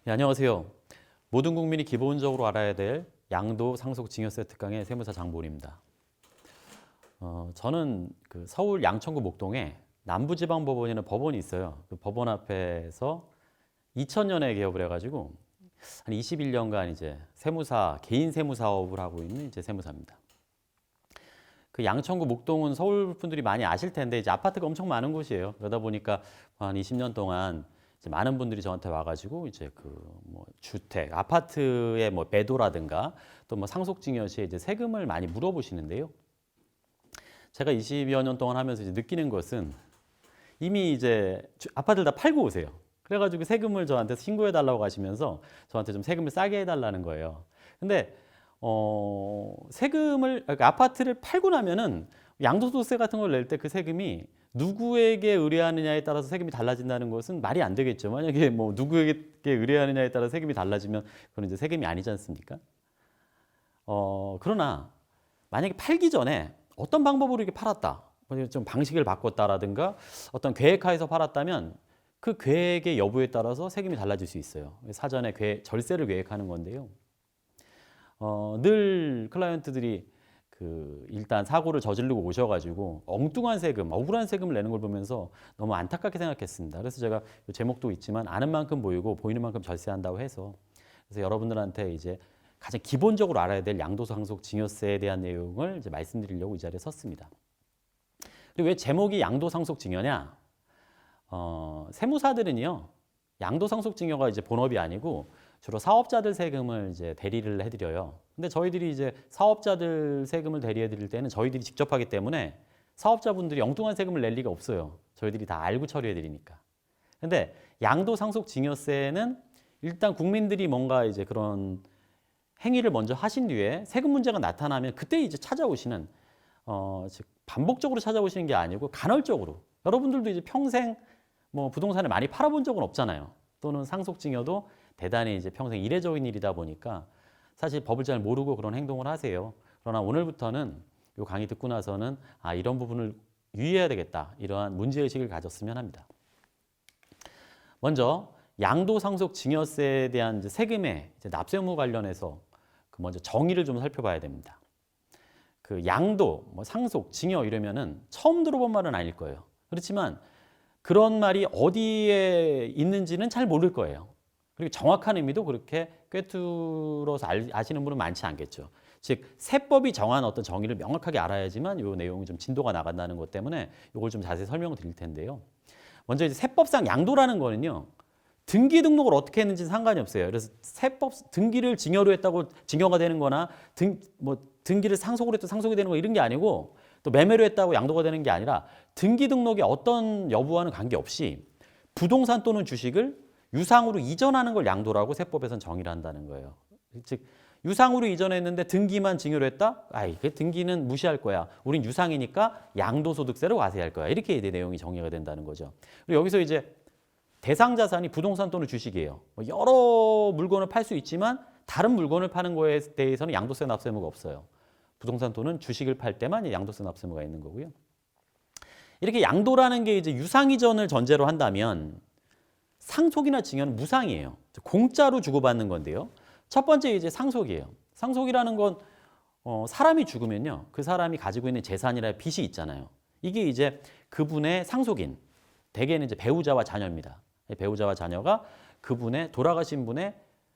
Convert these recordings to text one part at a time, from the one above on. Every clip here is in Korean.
네, 안녕하세요. 모든 국민이 기본적으로 알아야 될 양도 상속 증여세 특강의 세무사 장보은입니다. 저는 그 서울 양천구 목동에 남부지방법원이라는 법원이 있어요. 그 법원 앞에서 2000년에 개업을 해가지고 한 21년간 이제 세무사, 개인 세무사업을 하고 있는 이제 세무사입니다. 그 양천구 목동은 서울 분들이 많이 아실 텐데 이제 아파트가 엄청 많은 곳이에요. 그러다 보니까 한 20년 동안 이제 많은 분들이 저한테 와가지고 이제 그 뭐 주택, 아파트의 뭐 매도라든가 또 뭐 상속증여 시에 이제 세금을 많이 물어보시는데요. 제가 20여 년 동안 하면서 이제 느끼는 것은 이미 이제 아파트를 다 팔고 오세요. 그래가지고 세금을 저한테 신고해 달라고 하시면서 저한테 좀 세금을 싸게 해달라는 거예요. 근데 세금을 그러니까 아파트를 팔고 나면은 양도소득세 같은 걸 낼 때 그 세금이 누구에게 의뢰하느냐에 따라서 세금이 달라진다는 것은 말이 안 되겠죠. 만약에 뭐 누구에게 의뢰하느냐에 따라 세금이 달라지면 그건 이제 세금이 아니지 않습니까? 그러나 만약에 팔기 전에 어떤 방법으로 이렇게 팔았다, 좀 방식을 바꿨다라든가 어떤 계획하에서 팔았다면 그 계획의 여부에 따라서 세금이 달라질 수 있어요. 사전에 절세를 계획하는 건데요. 늘 클라이언트들이 그 일단 사고를 저지르고 오셔가지고 엉뚱한 세금, 억울한 세금을 내는 걸 보면서 너무 안타깝게 생각했습니다. 그래서 제가 제목도 있지만 아는 만큼 보이고 보이는 만큼 절세한다고 해서 그래서 여러분들한테 이제 가장 기본적으로 알아야 될 양도상속증여세에 대한 내용을 이제 말씀드리려고 이 자리에 섰습니다. 그리고 왜 제목이 양도상속증여냐? 세무사들은요, 양도상속증여가 이제 본업이 아니고 주로 사업자들 세금을 이제 대리를 해드려요. 근데 저희들이 이제 사업자들 세금을 대리해드릴 때는 저희들이 직접 하기 때문에 사업자분들이 엉뚱한 세금을 낼 리가 없어요. 저희들이 다 알고 처리해드리니까. 근데 양도상속증여세는 일단 국민들이 뭔가 이제 그런 행위를 먼저 하신 뒤에 세금 문제가 나타나면 그때 이제 찾아오시는 즉 반복적으로 찾아오시는 게 아니고 간헐적으로 여러분들도 이제 평생 뭐 부동산을 많이 팔아본 적은 없잖아요. 또는 상속증여도 대단히 이제 평생 이례적인 일이다 보니까 사실 법을 잘 모르고 그런 행동을 하세요. 그러나 오늘부터는 이 강의 듣고 나서는 이런 부분을 유의해야 되겠다. 이러한 문제의식을 가졌으면 합니다. 먼저 양도상속증여세에 대한 이제 세금의 이제 납세 의무 관련해서 그 먼저 정의를 좀 살펴봐야 됩니다. 그 양도, 뭐 상속, 증여 이러면은 처음 들어본 말은 아닐 거예요. 그렇지만 그런 말이 어디에 있는지는 잘 모를 거예요. 그리고 정확한 의미도 그렇게 꿰뚫어서 아시는 분은 많지 않겠죠. 즉 세법이 정한 어떤 정의를 명확하게 알아야지만 이 내용이 좀 진도가 나간다는 것 때문에 이걸 좀 자세히 설명을 드릴 텐데요. 먼저 이제 세법상 양도라는 거는요. 등기 등록을 어떻게 했는지 상관이 없어요. 그래서 세법 등기를 증여로 했다고 증여가 되는 거나 등기를 상속으로 했다고 상속이 되는 거 이런 게 아니고 또 매매로 했다고 양도가 되는 게 아니라 등기 등록이 어떤 여부와는 관계없이 부동산 또는 주식을 유상으로 이전하는 걸 양도라고 세법에서는 정의를 한다는 거예요. 즉 유상으로 이전했는데 등기만 증여로 했다? 그 등기는 무시할 거야. 우린 유상이니까 양도소득세를 과세할 거야. 이렇게 내용이 정의가 된다는 거죠. 그리고 여기서 이제 대상 자산이 부동산 또는 주식이에요. 여러 물건을 팔 수 있지만 다른 물건을 파는 거에 대해서는 양도세 납세 의무가 없어요. 부동산 또는 주식을 팔 때만 양도세 납세 의무가 있는 거고요. 이렇게 양도라는 게 이제 유상 이전을 전제로 한다면 상속이나 증여는 무상이에요. 공짜로 주고받는 건데요. 첫 번째 이제 상속이에요. 상속이라는 건 사람이 죽으면요. 그 사람이 가지고 있는 재산이나 빚이 있잖아요. 이게 이제 그분의 상속인, 대개는 이제 배우자와 자녀입니다. 배우자와 자녀가 그분의 돌아가신 분의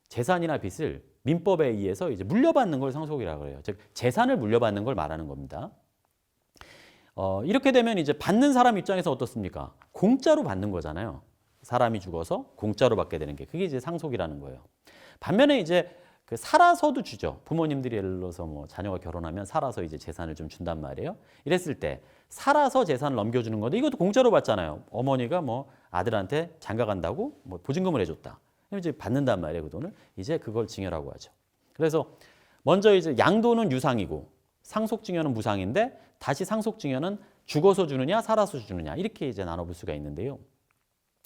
재산이나 빚을 민법에 의해서 이제 물려받는 걸 상속이라고 해요. 즉 재산을 물려받는 걸 말하는 겁니다. 이렇게 되면 이제 받는 사람 입장에서 어떻습니까? 공짜로 받는 거잖아요. 사람이 죽어서 공짜로 받게 되는 게 그게 이제 상속이라는 거예요. 반면에 이제 그 살아서도 주죠. 부모님들이 예를 들어서 뭐 자녀가 결혼하면 살아서 이제 재산을 좀 준단 말이에요. 이랬을 때 살아서 재산을 넘겨주는 건데 이것도 공짜로 받잖아요. 어머니가 뭐 아들한테 장가 간다고 뭐 보증금을 해줬다. 이제 받는단 말이에요. 그 돈을. 이제 그걸 증여라고 하죠. 그래서 먼저 이제 양도는 유상이고 상속증여는 무상인데 다시 상속증여는 죽어서 주느냐 살아서 주느냐 이렇게 이제 나눠볼 수가 있는데요.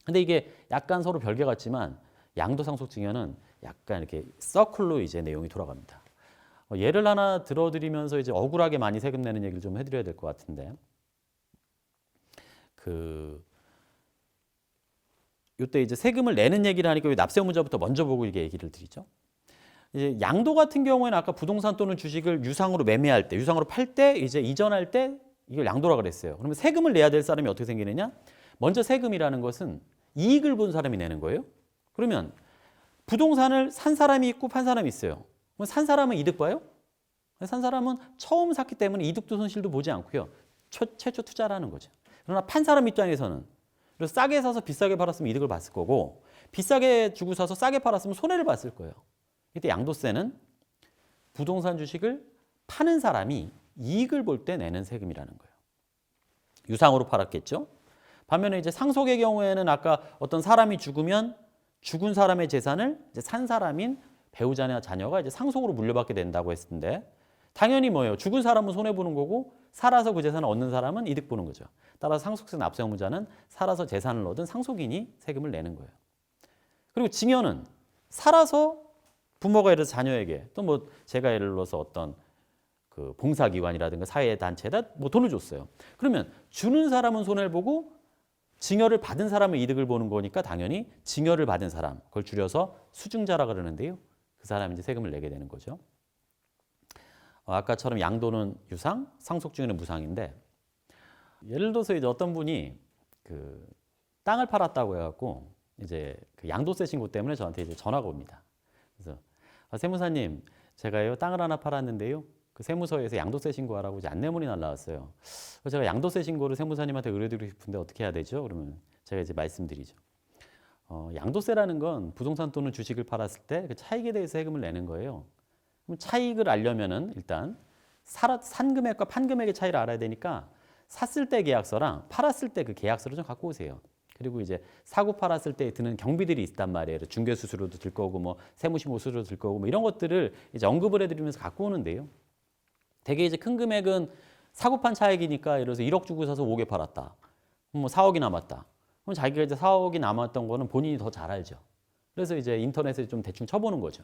근데 이게 약간 서로 별개 같지만 양도상속증여는 약간 이렇게 서클로 이제 내용이 돌아갑니다. 예를 하나 들어드리면서 이제 억울하게 많이 세금 내는 얘기를 좀 해드려야 될 것 같은데, 이때 이제 세금을 내는 얘기를 하니까 납세의무자부터 먼저 보고 이게 얘기를 드리죠. 이제 양도 같은 경우에는 아까 부동산 또는 주식을 유상으로 매매할 때, 유상으로 팔 때, 이제 이전할 때 이걸 양도라 그랬어요. 그러면 세금을 내야 될 사람이 어떻게 생기느냐? 먼저 세금이라는 것은 이익을 본 사람이 내는 거예요. 그러면 부동산을 산 사람이 있고 판 사람이 있어요. 그럼 산 사람은 이득 봐요? 산 사람은 처음 샀기 때문에 이득도 손실도 보지 않고요. 최초 투자를 하는 거죠. 그러나 판 사람 입장에서는 그래서 싸게 사서 비싸게 팔았으면 이득을 봤을 거고 비싸게 주고 사서 싸게 팔았으면 손해를 봤을 거예요. 이때 양도세는 부동산 주식을 파는 사람이 이익을 볼 때 내는 세금이라는 거예요. 유상으로 팔았겠죠. 반면에 이제 상속의 경우에는 아까 어떤 사람이 죽으면 죽은 사람의 재산을 이제 산 사람인 배우자나 자녀가 이제 상속으로 물려받게 된다고 했는데 당연히 뭐예요? 죽은 사람은 손해 보는 거고 살아서 그 재산을 얻는 사람은 이득 보는 거죠. 따라서 상속세 납세 의무자는 살아서 재산을 얻은 상속인이 세금을 내는 거예요. 그리고 증여는 살아서 부모가 예를 들어서 자녀에게 또 뭐 제가 예를 들어서 어떤 그 봉사기관이라든가 사회단체에다 뭐 돈을 줬어요. 그러면 주는 사람은 손해를 보고 증여를 받은 사람은 이득을 보는 거니까 당연히 증여를 받은 사람, 그걸 줄여서 수증자라 그러는데요. 그 사람이 이제 세금을 내게 되는 거죠. 아까처럼 양도는 유상, 상속증여는 무상인데 예를 들어서 이제 어떤 분이 그 땅을 팔았다고 해갖고 이제 그 양도세 신고 때문에 저한테 이제 전화가 옵니다. 그래서 세무사님, 제가요 땅을 하나 팔았는데요. 그 세무서에서 양도세 신고하라고 이제 안내문이 날라왔어요. 그래서 제가 양도세 신고를 세무사님한테 의뢰드리고 싶은데 어떻게 해야 되죠? 그러면 제가 이제 말씀드리죠. 양도세라는 건 부동산 또는 주식을 팔았을 때 그 차익에 대해서 세금을 내는 거예요. 그럼 차익을 알려면은 일단 산 금액과 판 금액의 차이를 알아야 되니까 샀을 때 계약서랑 팔았을 때 그 계약서를 좀 갖고 오세요. 그리고 이제 사고 팔았을 때 드는 경비들이 있단 말이에요. 중개 수수료도 들 거고 뭐 세무신고 수수료도 들 거고 뭐 이런 것들을 이제 언급을 해드리면서 갖고 오는데요. 되게 이제 큰 금액은 사고 판 차익이니까 예를 들어서 1억 주고 사서 5개 팔았다. 뭐 4억이 남았다. 그럼 자기가 이제 4억이 남았던 거는 본인이 더 잘 알죠. 그래서 이제 인터넷에 좀 대충 쳐보는 거죠.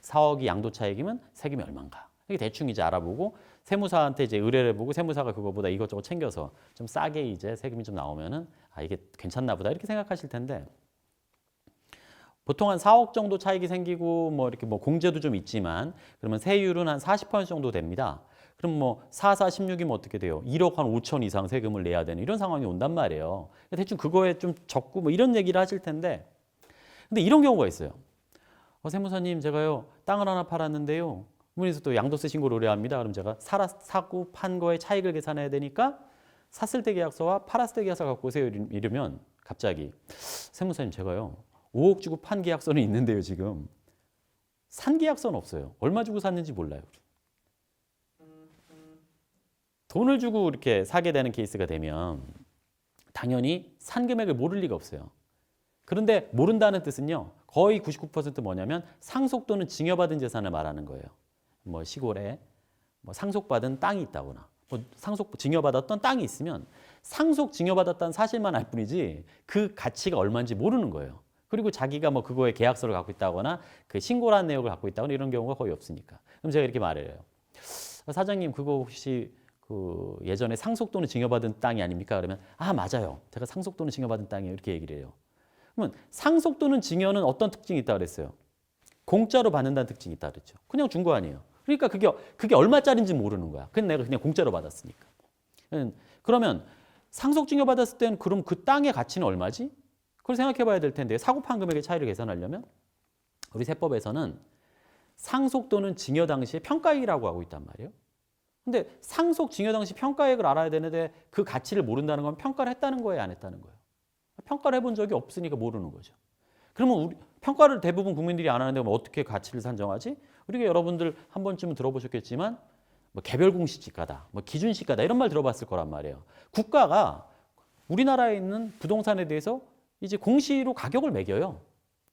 4억이 양도 차익이면 세금이 얼마인가. 이게 대충 이제 알아보고 세무사한테 이제 의뢰를 해보고 세무사가 그거보다 이것저것 챙겨서 좀 싸게 이제 세금이 좀 나오면은 아 이게 괜찮나 보다 이렇게 생각하실 텐데 보통 한 4억 정도 차익이 생기고 뭐 이렇게 뭐 공제도 좀 있지만 그러면 세율은 한 40% 정도 됩니다. 그럼 뭐 4, 4, 16이면 어떻게 돼요? 1억 한 5천 이상 세금을 내야 되는 이런 상황이 온단 말이에요. 대충 그거에 좀 적고 뭐 이런 얘기를 하실 텐데 근데 이런 경우가 있어요. 세무사님 제가요 땅을 하나 팔았는데요. 문에서 또 양도세 신고를 의뢰합니다. 그럼 제가 사고 판 거에 차익을 계산해야 되니까 샀을 때 계약서와 팔았을 때 계약서 갖고 오세요. 이러면 갑자기 세무사님 제가요 5억 주고 판 계약서는 있는데요 지금 산 계약서는 없어요. 얼마 주고 샀는지 몰라요. 돈을 주고 이렇게 사게 되는 케이스가 되면 당연히 산 금액을 모를 리가 없어요. 그런데 모른다는 뜻은요. 거의 99% 뭐냐면 상속 또는 증여받은 재산을 말하는 거예요. 뭐 시골에 뭐 상속받은 땅이 있다거나 뭐 상속 증여받았던 땅이 있으면 상속 증여받았다는 사실만 알 뿐이지 그 가치가 얼마인지 모르는 거예요. 그리고 자기가 뭐 그거에 계약서를 갖고 있다거나 그 신고란 내역을 갖고 있다거나 이런 경우가 거의 없으니까. 그럼 제가 이렇게 말해요. 사장님 그거 혹시 그 예전에 상속 또는 증여받은 땅이 아닙니까? 그러면 아 맞아요. 제가 상속 또는 증여받은 땅이에요. 이렇게 얘기를 해요. 그러면 상속 또는 증여는 어떤 특징이 있다고 그랬어요? 공짜로 받는다는 특징이 있다고 그랬죠. 그냥 준 거 아니에요. 그러니까 그게 얼마짜리인지 모르는 거야. 근데 내가 그냥 공짜로 받았으니까. 그러면 상속 증여받았을 때는 그럼 그 땅의 가치는 얼마지? 그걸 생각해 봐야 될 텐데 사고 판 금액의 차이를 계산하려면 우리 세법에서는 상속 또는 증여 당시의 평가액이라고 하고 있단 말이에요. 근데 상속 증여 당시 평가액을 알아야 되는데 그 가치를 모른다는 건 평가를 했다는 거예요, 안 했다는 거예요? 평가를 해본 적이 없으니까 모르는 거죠. 그러면 우리 평가를 대부분 국민들이 안 하는데 어떻게 가치를 산정하지? 우리가 여러분들 한 번쯤은 들어보셨겠지만 뭐 개별 공시지가다, 뭐 기준시가다 이런 말 들어봤을 거란 말이에요. 국가가 우리나라에 있는 부동산에 대해서 이제 공시로 가격을 매겨요.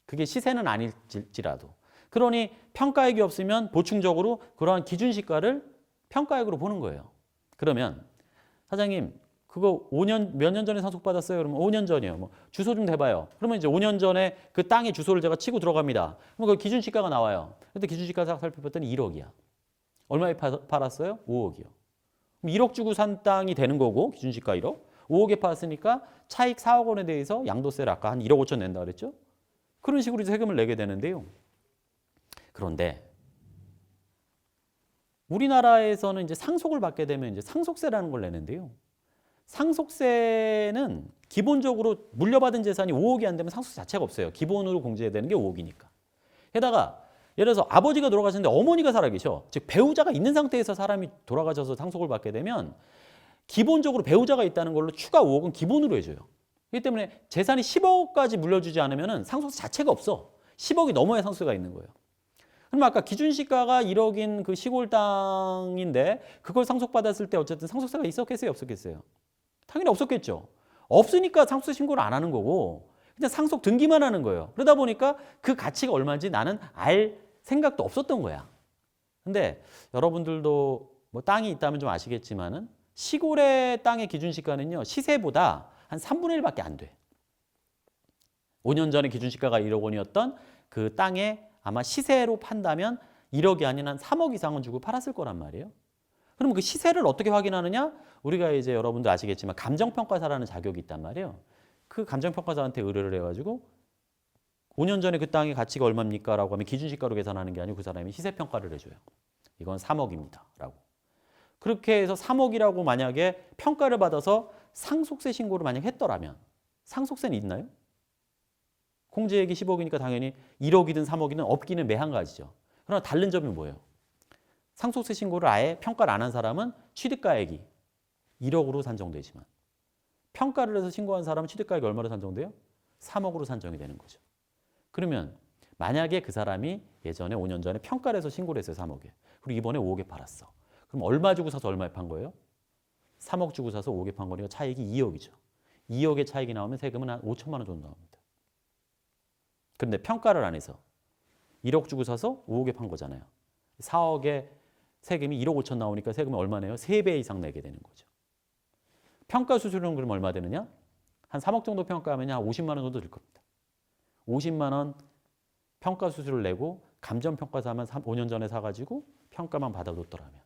그게 시세는 아닐지라도. 그러니 평가액이 없으면 보충적으로 그러한 기준시가를 평가액으로 보는 거예요. 그러면 사장님 그거 5년 몇 년 전에 상속받았어요? 그러면 5년 전이요. 뭐 주소 좀 대봐요. 그러면 이제 5년 전에 그 땅의 주소를 제가 치고 들어갑니다. 그럼 그 기준시가가 나와요. 근데 기준시가 살펴봤더니 1억이야. 얼마에 팔았어요? 5억이요. 그럼 1억 주고 산 땅이 되는 거고 기준시가 1억. 5억에 팔았으니까 차익 4억 원에 대해서 양도세를 아까 한 1억 5천 낸다 그랬죠? 그런 식으로 세금을 내게 되는데요. 그런데 우리나라에서는 이제 상속을 받게 되면 이제 상속세라는 걸 내는데요. 상속세는 기본적으로 물려받은 재산이 5억이 안 되면 상속세 자체가 없어요. 기본으로 공제해야 되는 게 5억이니까. 게다가 예를 들어서 아버지가 돌아가셨는데 어머니가 살아계셔. 즉 배우자가 있는 상태에서 사람이 돌아가셔서 상속을 받게 되면 기본적으로 배우자가 있다는 걸로 추가 5억은 기본으로 해줘요. 그렇기 때문에 재산이 10억까지 물려주지 않으면 상속세 자체가 없어. 10억이 넘어야 상속세가 있는 거예요. 그럼 아까 기준시가가 1억인 그 시골 땅인데 그걸 상속받았을 때 어쨌든 상속세가 있었겠어요? 없었겠어요? 당연히 없었겠죠. 없으니까 상속세 신고를 안 하는 거고 그냥 상속 등기만 하는 거예요. 그러다 보니까 그 가치가 얼마인지 나는 알 생각도 없었던 거야. 근데 여러분들도 뭐 땅이 있다면 좀 아시겠지만은 시골의 땅의 기준시가는요. 시세보다 한 3분의 1밖에 안 돼. 5년 전에 기준시가가 1억 원이었던 그 땅에 아마 시세로 판다면 1억이 아닌 한 3억 이상은 주고 팔았을 거란 말이에요. 그럼 그 시세를 어떻게 확인하느냐? 우리가 이제 여러분도 아시겠지만 감정평가사라는 자격이 있단 말이에요. 그 감정평가사한테 의뢰를 해가지고 5년 전에 그 땅의 가치가 얼마입니까? 라고 하면 기준시가로 계산하는 게 아니고 그 사람이 시세평가를 해줘요. 이건 3억입니다. 라고. 그렇게 해서 3억이라고 만약에 평가를 받아서 상속세 신고를 만약 했더라면 상속세는 있나요? 공제액이 10억이니까 당연히 1억이든 3억이든 없기는 매한가지죠. 그러나 다른 점이 뭐예요? 상속세 신고를 아예 평가를 안 한 사람은 취득가액이 1억으로 산정되지만 평가를 해서 신고한 사람은 취득가액이 얼마로 산정돼요? 3억으로 산정이 되는 거죠. 그러면 만약에 그 사람이 예전에 5년 전에 평가를 해서 신고를 했어요. 3억에. 그리고 이번에 5억에 팔았어. 그럼 얼마 주고 사서 얼마에 판 거예요? 3억 주고 사서 5억에 판 거니까 차익이 2억이죠. 2억의 차익이 나오면 세금은 한 5천만 원 정도 나옵니다. 그런데 평가를 안 해서 1억 주고 사서 5억에 판 거잖아요. 4억에 세금이 1억 5천 나오니까 세금이 얼마 내요? 3배 이상 내게 되는 거죠. 평가 수수료는 그럼 얼마 되느냐? 한 3억 정도 평가하면 한 50만 원 정도 들 겁니다. 50만 원 평가 수수료를 내고 감정평가사 하면 5년 전에 사가지고 평가만 받아뒀더라면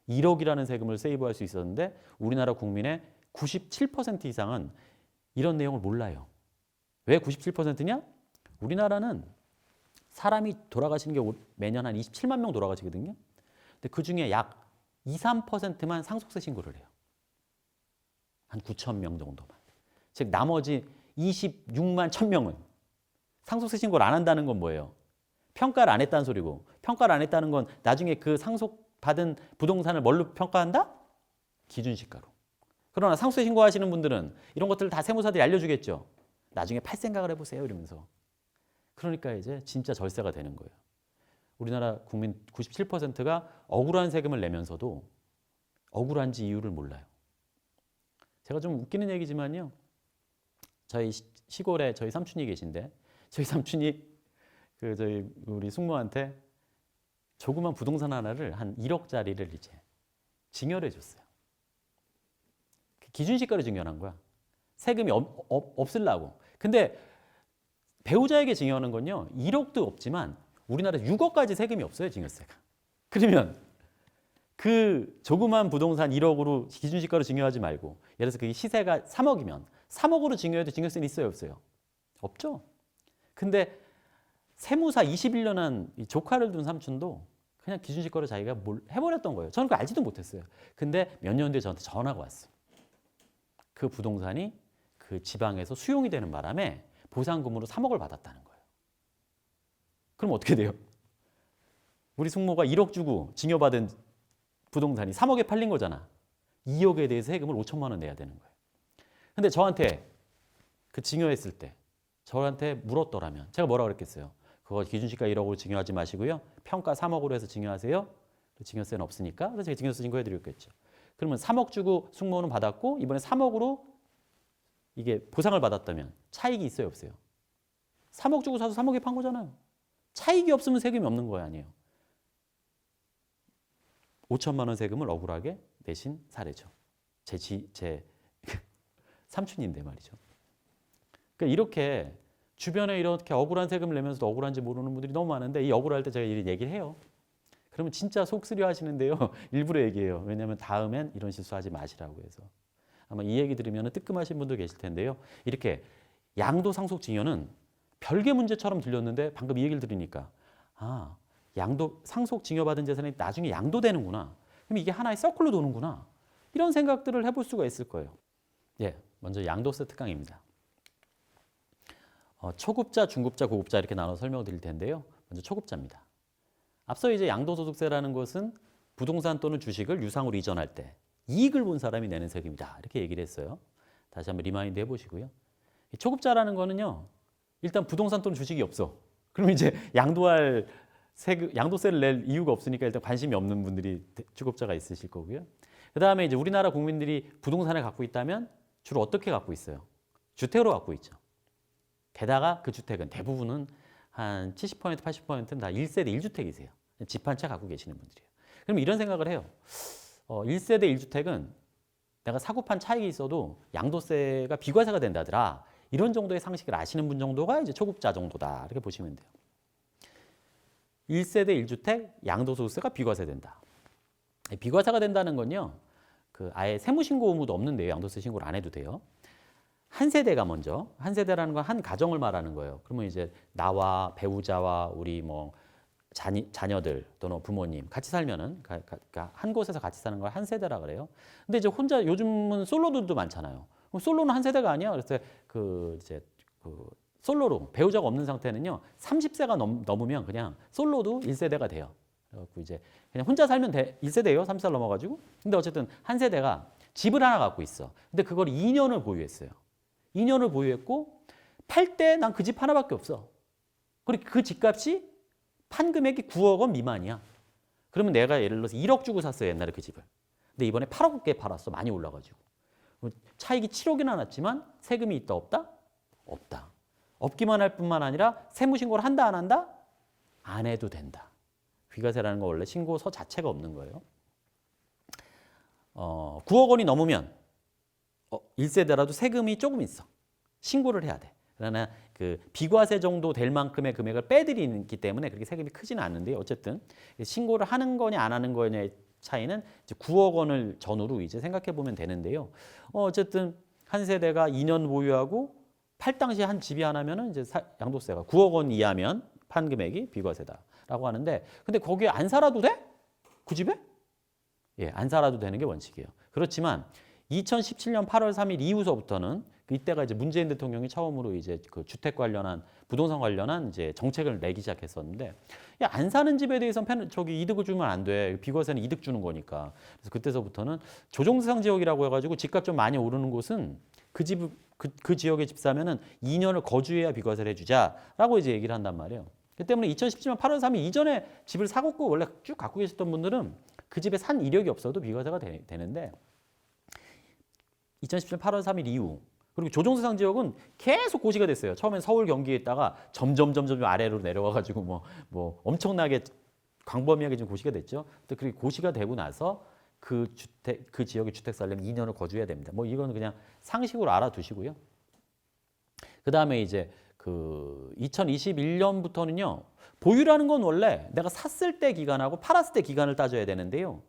1억이라는 세금을 세이브할 수 있었는데 우리나라 국민의 97% 이상은 이런 내용을 몰라요. 왜 97%냐? 우리나라는 사람이 돌아가시는 게 매년 한 27만 명 돌아가시거든요. 근데 그중에 약 2, 3%만 상속세 신고를 해요. 한 9천 명 정도만. 즉 나머지 26만 1,000명은 상속세 신고를 안 한다는 건 뭐예요? 평가를 안 했다는 소리고 평가를 안 했다는 건 나중에 그 상속받은 부동산을 뭘로 평가한다? 기준시가로. 그러나 상속세 신고하시는 분들은 이런 것들을 다 세무사들이 알려주겠죠. 나중에 팔 생각을 해보세요 이러면서. 그러니까 이제 진짜 절세가 되는 거예요. 우리나라 국민 97%가 억울한 세금을 내면서도 억울한지 이유를 몰라요. 제가 좀 웃기는 얘기지만요. 저희 시골에 저희 삼촌이 계신데 저희 삼촌이 저희 우리 숙모한테 조그만 부동산 하나를 한 1억짜리를 이제 증여를 해줬어요. 기준시가로 증여한 거야. 세금이 없으려고. 근데 배우자에게 증여하는 건요. 1억도 없지만 우리나라 6억까지 세금이 없어요. 증여세가. 그러면 그 조그만 부동산 1억으로 기준시가로 증여하지 말고 예를 들어서 그게 시세가 3억이면 3억으로 증여해도 증여세는 있어요? 없어요? 없죠. 근데 세무사 21년 한 조카를 둔 삼촌도 그냥 기준시가로 자기가 뭘 해버렸던 거예요. 저는 그거 알지도 못했어요. 근데 몇 년 뒤에 저한테 전화가 왔어요. 그 부동산이 그 지방에서 수용이 되는 바람에 보상금으로 3억을 받았다는 거예요. 그럼 어떻게 돼요? 우리 숙모가 1억 주고 증여받은 부동산이 3억에 팔린 거잖아. 2억에 대해서 세금을 5천만 원 내야 되는 거예요. 근데 저한테 그 증여했을 때 저한테 물었더라면 제가 뭐라고 그랬겠어요? 그거 기준시가 1억으로 증여하지 마시고요. 평가 3억으로 해서 증여하세요. 증여세는 없으니까. 그래서 제가 증여세 신고해드렸겠죠. 그러면 3억 주고 숙모는 받았고 이번에 3억으로 이게 보상을 받았다면 차익이 있어요? 없어요? 3억 주고 사서 3억에 판 거잖아요. 차익이 없으면 세금이 없는 거예요? 아니에요? 5천만 원 세금을 억울하게 내신 사례죠. 제 삼촌인데 말이죠. 그러니까 이렇게 주변에 이렇게 억울한 세금을 내면서도 억울한지 모르는 분들이 너무 많은데 이 억울할 때 제가 이런 얘기를 해요. 그러면 진짜 속쓰려 하시는데요. 일부러 얘기해요. 왜냐하면 다음엔 이런 실수하지 마시라고 해서. 아마 이 얘기 들으면 뜨끔하신 분도 계실 텐데요. 이렇게 양도상속증여는 별개 문제처럼 들렸는데 방금 이 얘기를 들으니까 아, 상속증여받은 재산이 나중에 양도되는구나. 그럼 이게 하나의 서클로 도는구나. 이런 생각들을 해볼 수가 있을 거예요. 예, 먼저 양도세 특강입니다. 초급자, 중급자, 고급자 이렇게 나눠 설명드릴 텐데요. 먼저 초급자입니다. 앞서 이제 양도소득세라는 것은 부동산 또는 주식을 유상으로 이전할 때 이익을 본 사람이 내는 세금이다. 이렇게 얘기를 했어요. 다시 한번 리마인드 해보시고요. 초급자라는 거는요. 일단 부동산 또는 주식이 없어. 그러면 이제 양도세를 낼 이유가 없으니까 일단 관심이 없는 분들이 초급자가 있으실 거고요. 그 다음에 이제 우리나라 국민들이 부동산을 갖고 있다면 주로 어떻게 갖고 있어요? 주택으로 갖고 있죠. 게다가 그 주택은 대부분은 한 70%, 80%는 다 1세대 1주택이세요. 집 한 채 갖고 계시는 분들이에요. 그럼 이런 생각을 해요. 1세대 1주택은 내가 사고 판 차익이 있어도 양도세가 비과세가 된다더라. 이런 정도의 상식을 아시는 분 정도가 이제 초급자 정도다. 이렇게 보시면 돼요. 1세대 1주택 양도소득세가 비과세된다. 비과세가 된다는 건요. 아예 세무신고 의무도 없는데요. 양도세 신고를 안 해도 돼요. 한 세대가 먼저, 한 세대라는 건 한 가정을 말하는 거예요. 그러면 이제 나와 배우자와 우리 뭐 자녀들 또는 부모님 같이 살면은 그러니까 한 곳에서 같이 사는 걸 한 세대라 그래요. 근데 이제 혼자 요즘은 솔로들도 많잖아요. 그럼 솔로는 한 세대가 아니야. 그래서 솔로로 배우자가 없는 상태는요. 30세가 넘으면 그냥 솔로도 1세대가 돼요. 그래갖고 이제 그냥 혼자 살면 1세대예요. 30살 넘어가지고. 근데 어쨌든 한 세대가 집을 하나 갖고 있어. 근데 그걸 2년을 보유했어요. 2년을 보유했고 팔 때 난 그 집 하나밖에 없어. 그리고 그 집값이 판 금액이 9억 원 미만이야. 그러면 내가 예를 들어서 1억 주고 샀어요. 옛날에 그 집을. 근데 이번에 8억에 팔았어. 많이 올라가지고. 차익이 7억이나 났지만 세금이 있다 없다? 없다. 없기만 할 뿐만 아니라 세무신고를 한다 안 한다? 안 해도 된다. 비과세라는 건 원래 신고서 자체가 없는 거예요. 9억 원이 넘으면 1세대라도 세금이 조금 있어. 신고를 해야 돼. 그러나 그 비과세 정도 될 만큼의 금액을 빼드리기 때문에 그렇게 세금이 크지는 않는데 어쨌든 신고를 하는 거냐 안 하는 거냐의 차이는 이제 9억 원을 전후로 이제 생각해 보면 되는데요. 어쨌든 한 세대가 2년 보유하고 팔 당시 한 집이 하나면은 이제 양도세가 9억 원 이하면 판 금액이 비과세다라고 하는데 근데 거기에 안 살아도 돼? 그 집에? 예, 안 살아도 되는 게 원칙이에요. 그렇지만 2017년 8월 3일 이후서부터는 이때가 이제 문재인 대통령이 처음으로 이제 그 주택 관련한 부동산 관련한 이제 정책을 내기 시작했었는데 야, 안 사는 집에 대해서는 이득을 주면 안 돼. 비과세는 이득 주는 거니까. 그래서 그때서부터는 조정대상 지역이라고 해가지고 집값 좀 많이 오르는 곳은 그 지역에 집 사면은 2년을 거주해야 비과세를 해주자라고 이제 얘기를 한단 말이에요. 그 때문에 2017년 8월 3일 이전에 집을 사고 원래 쭉 갖고 계셨던 분들은 그 집에 산 이력이 없어도 비과세가 되는데 2017년 8월 3일 이후 그리고 조정대상 지역은 계속 고시가 됐어요. 처음엔 서울 경기에 있다가 점점 아래로 내려와가지고 뭐 엄청나게 광범위하게 좀 고시가 됐죠. 그리고 고시가 되고 나서 그 지역에 주택 살려면 2년을 거주해야 됩니다. 뭐 이건 그냥 상식으로 알아두시고요. 그 다음에 이제 그 2021년부터는요. 보유라는 건 원래 내가 샀을 때 기간하고 팔았을 때 기간을 따져야 되는데요.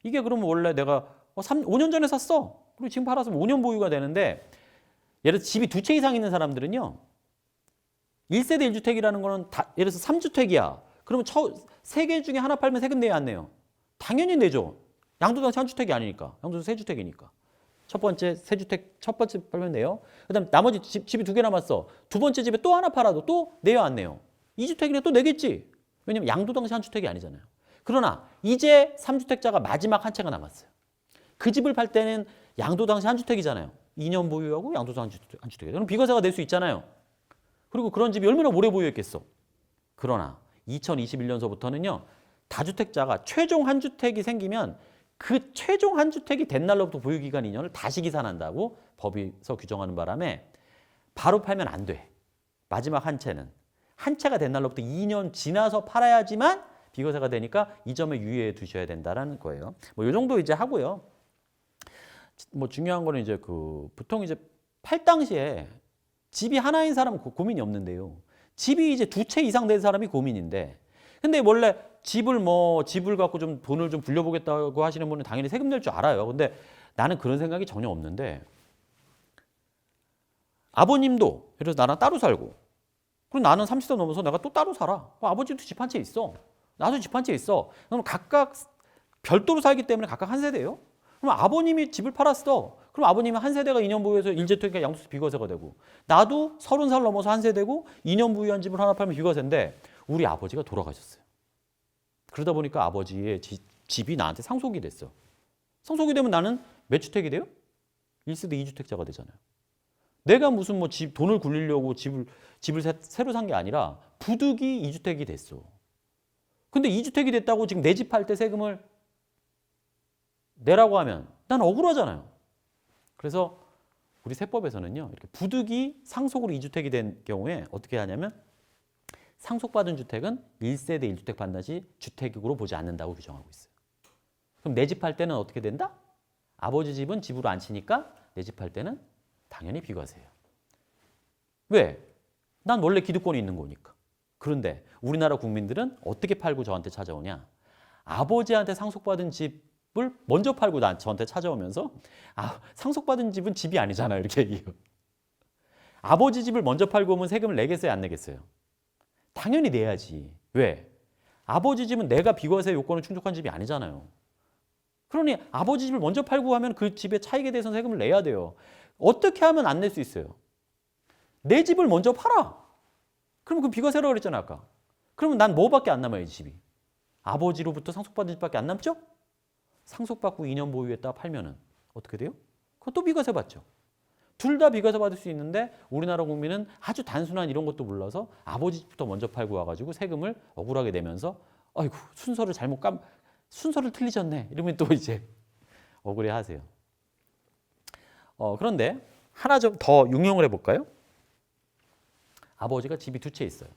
이게 그러면 원래 내가 5년 전에 샀어. 그리고 지금 팔았으면 5년 보유가 되는데 예를 들어서 집이 2채 이상 있는 사람들은요. 1세대 1주택이라는 거는 예를 들어서 3주택이야. 그러면 3개 중에 하나 팔면 세금 내야 안 내요? 당연히 내죠. 양도당시 한 주택이 아니니까. 양도당시 3주택이니까. 첫 번째 팔면 내요. 그다음 나머지 집이 2개 남았어. 두 번째 집에 또 하나 팔아도 또 내요 안 내요? 2주택이네 또 내겠지. 왜냐면 양도당시 한 주택이 아니잖아요. 그러나 이제 3주택자가 마지막 한 채가 남았어요. 그 집을 팔 때는 양도당시 한 주택이잖아요. 2년 보유하고 양도당시 한 주택이에요. 그럼 비과세가 될 수 있잖아요. 그리고 그런 집이 얼마나 오래 보유했겠어. 그러나 2021년서부터는요. 다주택자가 최종 한 주택이 생기면 그 최종 한 주택이 된 날로부터 보유기간 2년을 다시 계산한다고 법에서 규정하는 바람에 바로 팔면 안 돼. 마지막 한 채는. 한 채가 된 날로부터 2년 지나서 팔아야지만 비과세가 되니까 이 점에 유의해 두셔야 된다는 거예요. 뭐 이 정도 이제 하고요. 뭐 중요한 거는 이제 보통 이제 팔 당시에 집이 하나인 사람은 고민이 없는데요. 집이 이제 2채 이상 된 사람이 고민인데 근데 원래 집을 갖고 좀 돈을 좀 불려보겠다고 하시는 분은 당연히 세금 낼 줄 알아요. 근데 나는 그런 생각이 전혀 없는데 아버님도 예를 들어서 나랑 따로 살고 그럼 나는 30대 넘어서 내가 또 따로 살아. 아버지도 집 한 채 있어. 나도 집 한 채 있어. 그럼 각각 별도로 살기 때문에 각각 한 세대예요. 그럼 아버님이 집을 팔았어. 그럼 아버님이 한 세대가 2년 보유해서 1주택이니까 양도세 비과세가 되고 나도 30살 넘어서 한 세대고 2년 보유한 집을 하나 팔면 비과세인데 우리 아버지가 돌아가셨어요. 그러다 보니까 아버지의 집이 나한테 상속이 됐어. 상속이 되면 나는 몇 주택이 돼요? 1세대 2주택자가 되잖아요. 내가 무슨 뭐 돈을 굴리려고 집을 새로 산 게 아니라 부득이 2주택이 됐어. 근데 2주택이 됐다고 지금 내 집 팔 때 세금을 내라고 하면 난 억울하잖아요. 그래서 우리 세법에서는요. 이렇게 부득이 상속으로 2주택이 된 경우에 어떻게 하냐면 상속받은 주택은 1세대 1주택 반드시 주택으로 보지 않는다고 규정하고 있어요. 그럼 내 집 팔 때는 어떻게 된다? 아버지 집은 집으로 안 치니까 내 집 팔 때는 당연히 비과세예요. 왜? 난 원래 기득권이 있는 거니까. 그런데 우리나라 국민들은 어떻게 팔고 저한테 찾아오냐? 아버지한테 상속받은 집을 먼저 팔고 저한테 찾아오면서 상속받은 집은 집이 아니잖아요. 이렇게 얘기해요. 아버지 집을 먼저 팔고 오면 세금을 내겠어요? 안 내겠어요? 당연히 내야지. 왜? 아버지 집은 내가 비과세 요건을 충족한 집이 아니잖아요. 그러니 아버지 집을 먼저 팔고 하면 그 집의 차익에 대해서는 세금을 내야 돼요. 어떻게 하면 안 낼 수 있어요? 내 집을 먼저 팔아. 그럼 그 비과세라고 그랬잖아요, 아까. 그러면 난 뭐밖에 안 남아요, 이 집이? 아버지로부터 상속받은 집밖에 안 남죠? 상속받고 2년 보유했다가 팔면은 어떻게 돼요? 그건 또 비과세 받죠. 둘 다 비과세 받을 수 있는데 우리나라 국민은 아주 단순한 이런 것도 몰라서 아버지 집부터 먼저 팔고 와가지고 세금을 억울하게 내면서 아이고 순서를 틀리셨네 이러면 또 이제 억울해 하세요. 그런데 하나 좀 더 응용을 해볼까요? 아버지가 집이 두 채 있어요.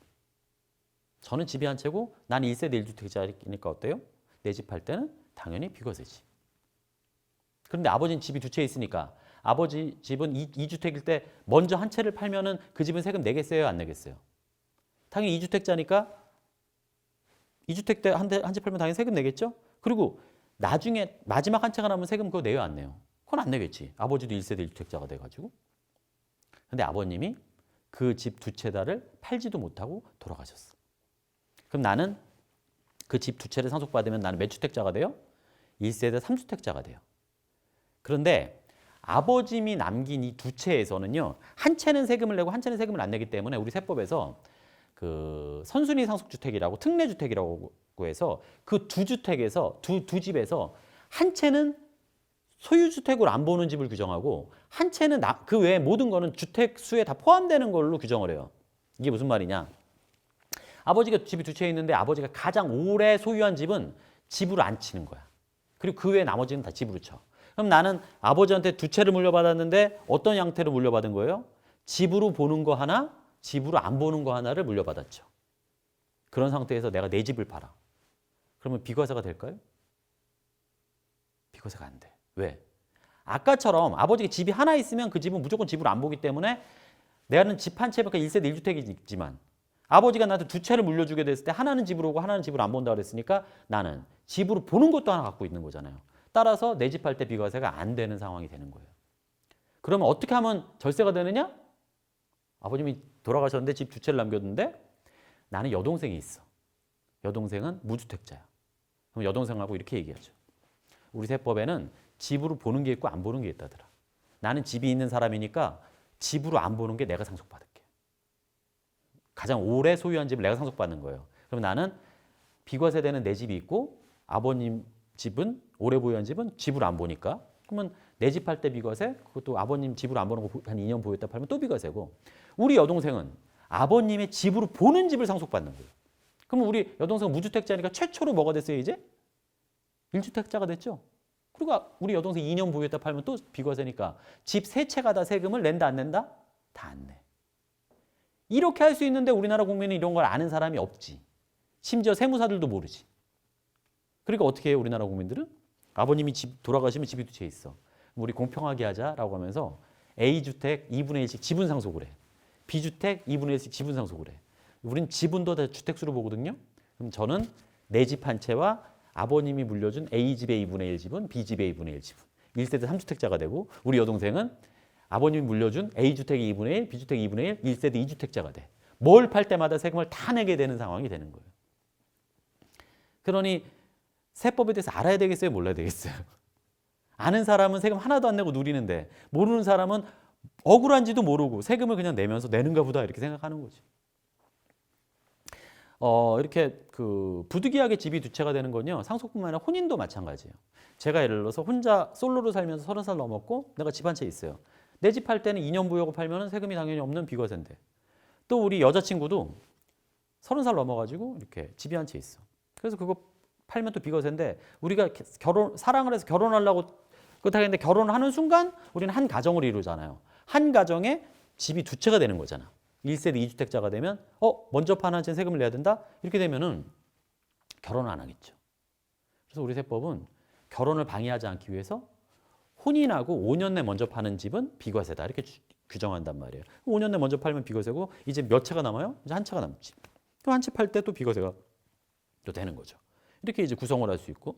저는 집이 한 채고 난 1세대 1주택자니까 어때요? 내 집 팔 때는 당연히 비과세지. 그런데 아버지는 집이 두 채 있으니까 아버지 집은 2주택일 때 먼저 한 채를 팔면은 그 집은 세금 내겠어요? 안 내겠어요? 당연히 2주택자니까 2주택 때 한 채 팔면 당연히 세금 내겠죠? 그리고 나중에 마지막 한 채가 남으면 세금 그거 내요? 안 내요? 그건 안 내겠지. 아버지도 1세대 1주택자가 돼가지고. 근데 아버님이 그 집 두 채 다를 팔지도 못하고 돌아가셨어. 그럼 나는 그 집 두 채를 상속받으면 나는 몇 주택자가 돼요? 1세대 3주택자가 돼요. 그런데 아버님이 남긴 이 두 채에서는요. 한 채는 세금을 내고 한 채는 세금을 안 내기 때문에 우리 세법에서 그 선순위 상속주택이라고 특례주택이라고 해서 그 두 주택에서 두 집에서 한 채는 소유주택으로 안 보는 집을 규정하고 한 채는 그 외에 모든 거는 주택 수에 다 포함되는 걸로 규정을 해요. 이게 무슨 말이냐? 아버지가 집이 두 채 있는데 아버지가 가장 오래 소유한 집은 집으로 안 치는 거야. 그리고 그 외에 나머지는 다 집으로 쳐. 그럼 나는 아버지한테 두 채를 물려받았는데 어떤 형태로 물려받은 거예요? 집으로 보는 거 하나, 집으로 안 보는 거 하나를 물려받았죠. 그런 상태에서 내가 내 집을 팔아. 그러면 비과세가 될까요? 비과세가 안 돼. 왜? 아까처럼 아버지가 집이 하나 있으면 그 집은 무조건 집으로 안 보기 때문에 내가는 집 한 채밖에 1세대 1주택이 있지만 아버지가 나한테 두 채를 물려주게 됐을 때 하나는 집으로 오고 하나는 집으로 안 본다고 그랬으니까 나는 집으로 보는 것도 하나 갖고 있는 거잖아요. 따라서 내 집 할 때 비과세가 안 되는 상황이 되는 거예요. 그러면 어떻게 하면 절세가 되느냐? 아버님이 돌아가셨는데 집 두 채를 남겼는데 나는 여동생이 있어. 여동생은 무주택자야. 그럼 여동생하고 이렇게 얘기하죠. 우리 세법에는 집으로 보는 게 있고 안 보는 게 있다더라. 나는 집이 있는 사람이니까 집으로 안 보는 게 내가 상속받을게. 가장 오래 소유한 집을 내가 상속받는 거예요. 그럼 나는 비과세되는 내 집이 있고 아버님 집은 오래 보유한 집은 집으로 안 보니까 그러면 내 집 할 때 비과세 그것도 아버님 집으로 안 보는 거 한 2년 보유했다 팔면 또 비과세고 우리 여동생은 아버님의 집으로 보는 집을 상속받는 거예요. 그럼 우리 여동생은 무주택자니까 최초로 뭐가 됐어요 이제? 1주택자가 됐죠. 그리고 우리 여동생 2년 보유했다 팔면 또 비과세니까 집 세 채가 다 세금을 낸다 안 낸다? 다 안 내. 이렇게 할 수 있는데 우리나라 국민은 이런 걸 아는 사람이 없지. 심지어 세무사들도 모르지. 그러니까 어떻게 해요 우리나라 국민들은? 아버님이 돌아가시면 집이 두 채 있어. 우리 공평하게 하자라고 하면서 A주택 2분의 1씩 지분 상속을 해. B주택 2분의 1씩 지분 상속을 해. 우린 지분도 다 주택수로 보거든요. 그럼 저는 내 집 한 채와 아버님이 물려준 A집의 2분의 1 지분, B집의 2분의 1 지분. 1세대 3주택자가 되고 우리 여동생은 아버님이 물려준 A주택의 2분의 1, B주택의 2분의 1, 1세대 2주택자가 돼. 뭘 팔 때마다 세금을 다 내게 되는 상황이 되는 거예요. 그러니 세법에 대해서 알아야 되겠어요? 몰라야 되겠어요? 아는 사람은 세금 하나도 안 내고 누리는데 모르는 사람은 억울한지도 모르고 세금을 그냥 내면서 내는가 보다 이렇게 생각하는 거지. 이렇게 그 부득이하게 집이 두 채가 되는 건요. 상속뿐만 아니라 혼인도 마찬가지예요. 제가 예를 들어서 혼자 솔로로 살면서 30살 넘었고 내가 집 한 채 있어요. 내 집 팔 때는 2년 부여고 팔면 세금이 당연히 없는 비과세인데 또 우리 여자친구도 30살 넘어가지고 이렇게 집이 한 채 있어. 그래서 그거 팔면 또 비과세인데 우리가 사랑을 해서 결혼하려고 그렇다고 했는데 결혼을 하는 순간 우리는 한 가정을 이루잖아요. 한 가정에 집이 두 채가 되는 거잖아. 1세대 2주택자가 되면 먼저 파는 채 세금을 내야 된다? 이렇게 되면은 결혼을 안 하겠죠. 그래서 우리 세법은 결혼을 방해하지 않기 위해서 혼인하고 5년 내 먼저 파는 집은 비과세다. 이렇게 규정한단 말이에요. 5년 내 먼저 팔면 비과세고 이제 몇 채가 남아요? 이제 한 채가 남지. 또 한 채 팔 때 또 비과세가 또 되는 거죠. 이렇게 이제 구성을 할 수 있고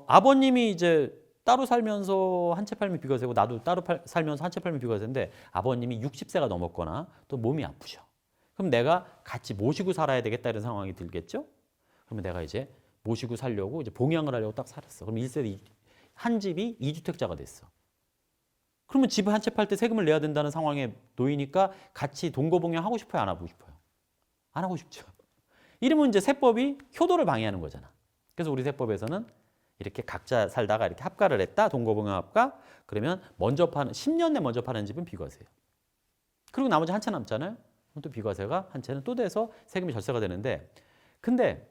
아버님이 이제 따로 살면서 한 채 팔면 비과세고 나도 따로 살면서 한 채 팔면 비과세인데 아버님이 60세가 넘었거나 또 몸이 아프셔. 그럼 내가 같이 모시고 살아야 되겠다 이런 상황이 들겠죠? 그러면 내가 이제 모시고 살려고 이제 봉양을 하려고 딱 살았어. 그럼 1세대 한 집이 2주택자가 됐어. 그러면 집 한 채 팔 때 세금을 내야 된다는 상황에 놓이니까 같이 동거봉양 하고 싶어요? 안 하고 싶어요? 안 하고 싶죠. 이러면 이제 세법이 효도를 방해하는 거잖아. 그래서 우리 세법에서는 이렇게 각자 살다가 이렇게 합가를 했다. 동거봉양 합가. 그러면 먼저 파는 10년 내 먼저 파는 집은 비과세예요. 그리고 나머지 한 채 남잖아요. 그럼 또 비과세가 한 채는 또 돼서 세금이 절세가 되는데 근데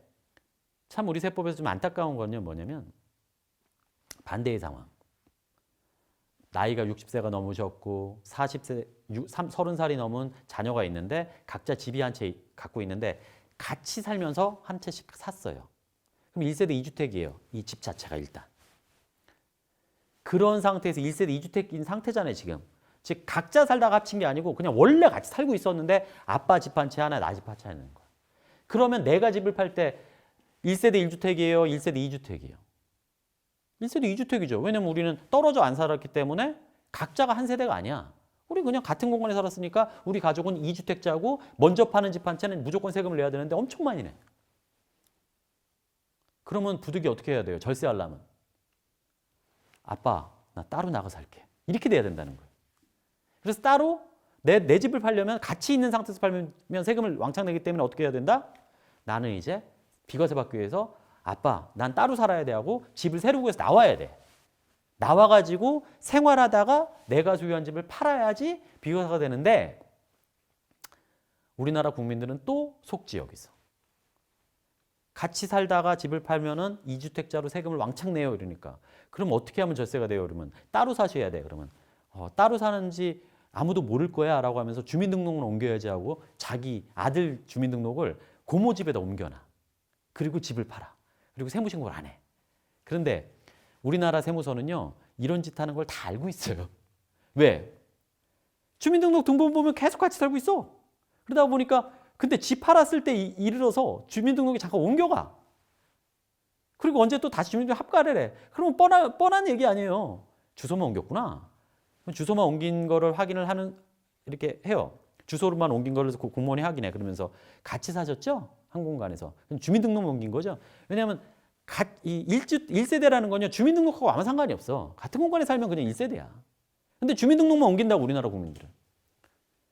참 우리 세법에서 좀 안타까운 건요. 뭐냐면 반대의 상황. 나이가 60세가 넘으셨고 40세, 30살이 넘은 자녀가 있는데 각자 집이 한 채 갖고 있는데 같이 살면서 한 채씩 샀어요. 그럼 1세대 2주택이에요. 이 집 자체가 일단. 그런 상태에서 1세대 2주택인 상태잖아요, 지금. 즉 각자 살다가 합친 게 아니고 그냥 원래 같이 살고 있었는데 아빠 집 한 채 하나, 나 집 한 채 하는 거야. 그러면 내가 집을 팔 때 1세대 1주택이에요, 1세대 2주택이에요. 1세대 2주택이죠. 왜냐면 우리는 떨어져 안 살았기 때문에 각자가 한 세대가 아니야. 우리 그냥 같은 공간에 살았으니까 우리 가족은 2주택자고 먼저 파는 집 한 채는 무조건 세금을 내야 되는데 엄청 많이 내. 그러면 부득이 어떻게 해야 돼요? 절세하려면. 아빠, 나 따로 나가 살게. 이렇게 돼야 된다는 거예요. 그래서 따로 내 집을 팔려면 같이 있는 상태에서 팔면 세금을 왕창 내기 때문에 어떻게 해야 된다? 나는 이제 비과세 받기 위해서 아빠, 난 따로 살아야 돼 하고 집을 새로 구해서 나와야 돼. 나와가지고 생활하다가 내가 소유한 집을 팔아야지 비과세가 되는데 우리나라 국민들은 또 속지 여기서. 같이 살다가 집을 팔면은 2주택자로 세금을 왕창 내요 이러니까. 그럼 어떻게 하면 절세가 돼요? 그러면 따로 사셔야 돼. 그러면 따로 사는지 아무도 모를 거야 라고 하면서 주민등록을 옮겨야지 하고 자기 아들 주민등록을 고모 집에다 옮겨놔. 그리고 집을 팔아. 그리고 세무신고를 안 해. 그런데 우리나라 세무서는요. 이런 짓 하는 걸 다 알고 있어요. 왜? 주민등록 등본 보면 계속 같이 살고 있어. 그러다 보니까 근데 집 팔았을 때 이르러서 주민등록이 잠깐 옮겨가. 그리고 언제 또 다시 주민등록 합가를 해. 그러면 뻔한 얘기 아니에요. 주소만 옮겼구나. 주소만 옮긴 거를 확인을 하는 이렇게 해요. 주소로만 옮긴 거를 공무원이 확인해. 그러면서 같이 사셨죠? 한 공간에서. 주민등록만 옮긴 거죠. 왜냐하면 이 1세대라는 건요. 주민등록하고 아무 상관이 없어. 같은 공간에 살면 그냥 1세대야. 근데 주민등록만 옮긴다고 우리나라 국민들은.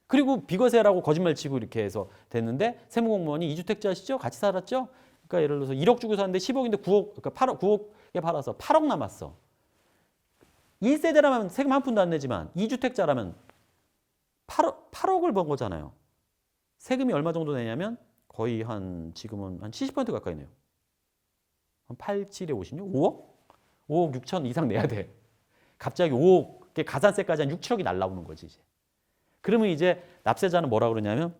그리고 비과세라고 거짓말치고 이렇게 해서 됐는데 세무공무원이 2주택자시죠? 같이 살았죠? 그러니까 예를 들어서 1억 주고 샀는데 10억인데 9억, 그러니까 9억에 팔아서 8억 남았어. 1세대라면 세금 한 푼도 안 내지만 2주택자라면 8억을 번 거잖아요. 세금이 얼마 정도 내냐면 거의 지금은 한 70% 가까이 내요. 한 8, 7에 56? 5억? 5억 6천 이상 내야 돼. 갑자기 5억, 가산세까지 한 6, 7억이 날라오는 거지, 이제. 그러면 이제 납세자는 뭐라 그러냐면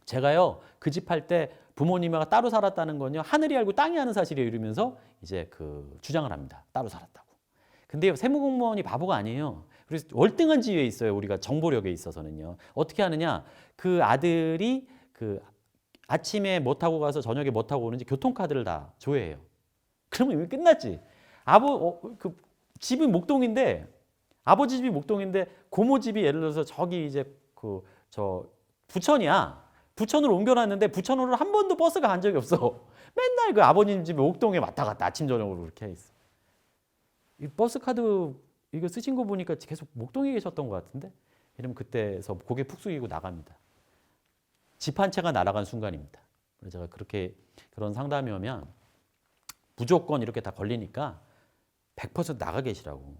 제가요, 그 집 할 때 부모님과 따로 살았다는 건요, 하늘이 알고 땅이 아는 사실이에요. 이러면서 이제 주장을 합니다. 따로 살았다고. 근데 세무공무원이 바보가 아니에요. 그래서 월등한 지위에 있어요. 우리가 정보력에 있어서는요. 어떻게 하느냐. 그 아들이 아침에 뭐 타고 가서 저녁에 뭐 타고 오는지 교통카드를 다 조회해요. 그러면 이미 끝났지. 그 집이 목동인데 아버지 집이 목동인데 고모 집이 예를 들어서 저기 이제 저 부천이야. 부천으로 옮겨놨는데 부천으로 한 번도 버스가 간 적이 없어. 맨날 그 아버님 집에 목동에 왔다 갔다 아침 저녁으로 그렇게 해 있어. 이 버스 카드 이거 쓰신 거 보니까 계속 목동에 계셨던 것 같은데 이러면 그때서 고개 푹 숙이고 나갑니다. 집 한 채가 날아간 순간입니다. 그래서 제가 그런 상담이 오면 무조건 이렇게 다 걸리니까 100% 나가 계시라고.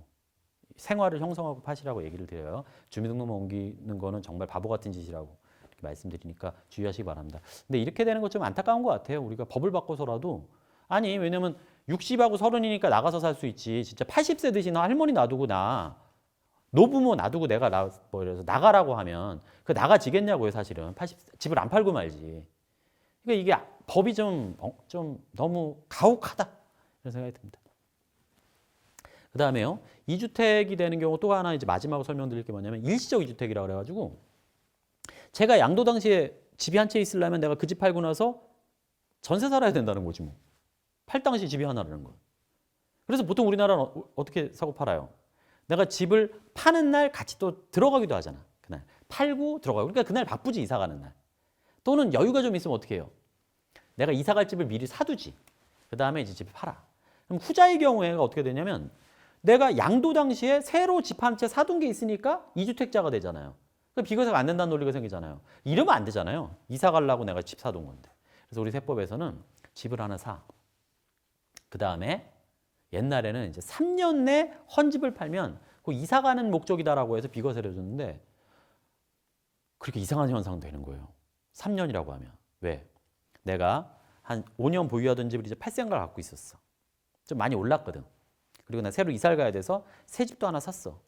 생활을 형성하고 파시라고 얘기를 드려요. 주민등록만 옮기는 거는 정말 바보 같은 짓이라고 이렇게 말씀드리니까 주의하시기 바랍니다. 근데 이렇게 되는 거 좀 안타까운 것 같아요. 우리가 법을 바꿔서라도 아니 왜냐면 60하고 30이니까 나가서 살 수 있지. 진짜 80세 드신 할머니 놔두고 노부모 놔두고 내가 이래서 나가라고 하면 그 나가지겠냐고요 사실은. 집을 안 팔고 말지. 그러니까 이게 법이 좀 너무 가혹하다 이런 생각이 듭니다. 그 다음에요. 2주택이 되는 경우 또 하나 이제 마지막으로 설명드릴 게 뭐냐면 일시적 2주택이라고 그래가지고 제가 양도 당시에 집이 한 채 있으려면 내가 그 집 팔고 나서 전세 살아야 된다는 거지 뭐. 팔 당시 집이 하나라는 거. 그래서 보통 우리나라는 어떻게 사고 팔아요? 내가 집을 파는 날 같이 또 들어가기도 하잖아. 그날 팔고 들어가고. 그러니까 그날 바쁘지 이사 가는 날. 또는 여유가 좀 있으면 어떻게 해요? 내가 이사 갈 집을 미리 사두지. 그 다음에 이제 집을 팔아. 그럼 후자의 경우에가 어떻게 되냐면 내가 양도 당시에 새로 집 한 채 사둔 게 있으니까 2주택자가 되잖아요. 그러니까 비과세가 안 된다는 논리가 생기잖아요. 이러면 안 되잖아요. 이사 가려고 내가 집 사둔 건데. 그래서 우리 세법에서는 집을 하나 사. 그 다음에 옛날에는 이제 3년 내 헌집을 팔면 그 이사 가는 목적이다라고 해서 비과세를 줬는데 그렇게 이상한 현상 되는 거예요. 3년이라고 하면. 왜? 내가 한 5년 보유하던 집을 이제 팔 생각을 갖고 있었어. 좀 많이 올랐거든. 그리고 나 새로 이사를 가야 돼서 새 집도 하나 샀어.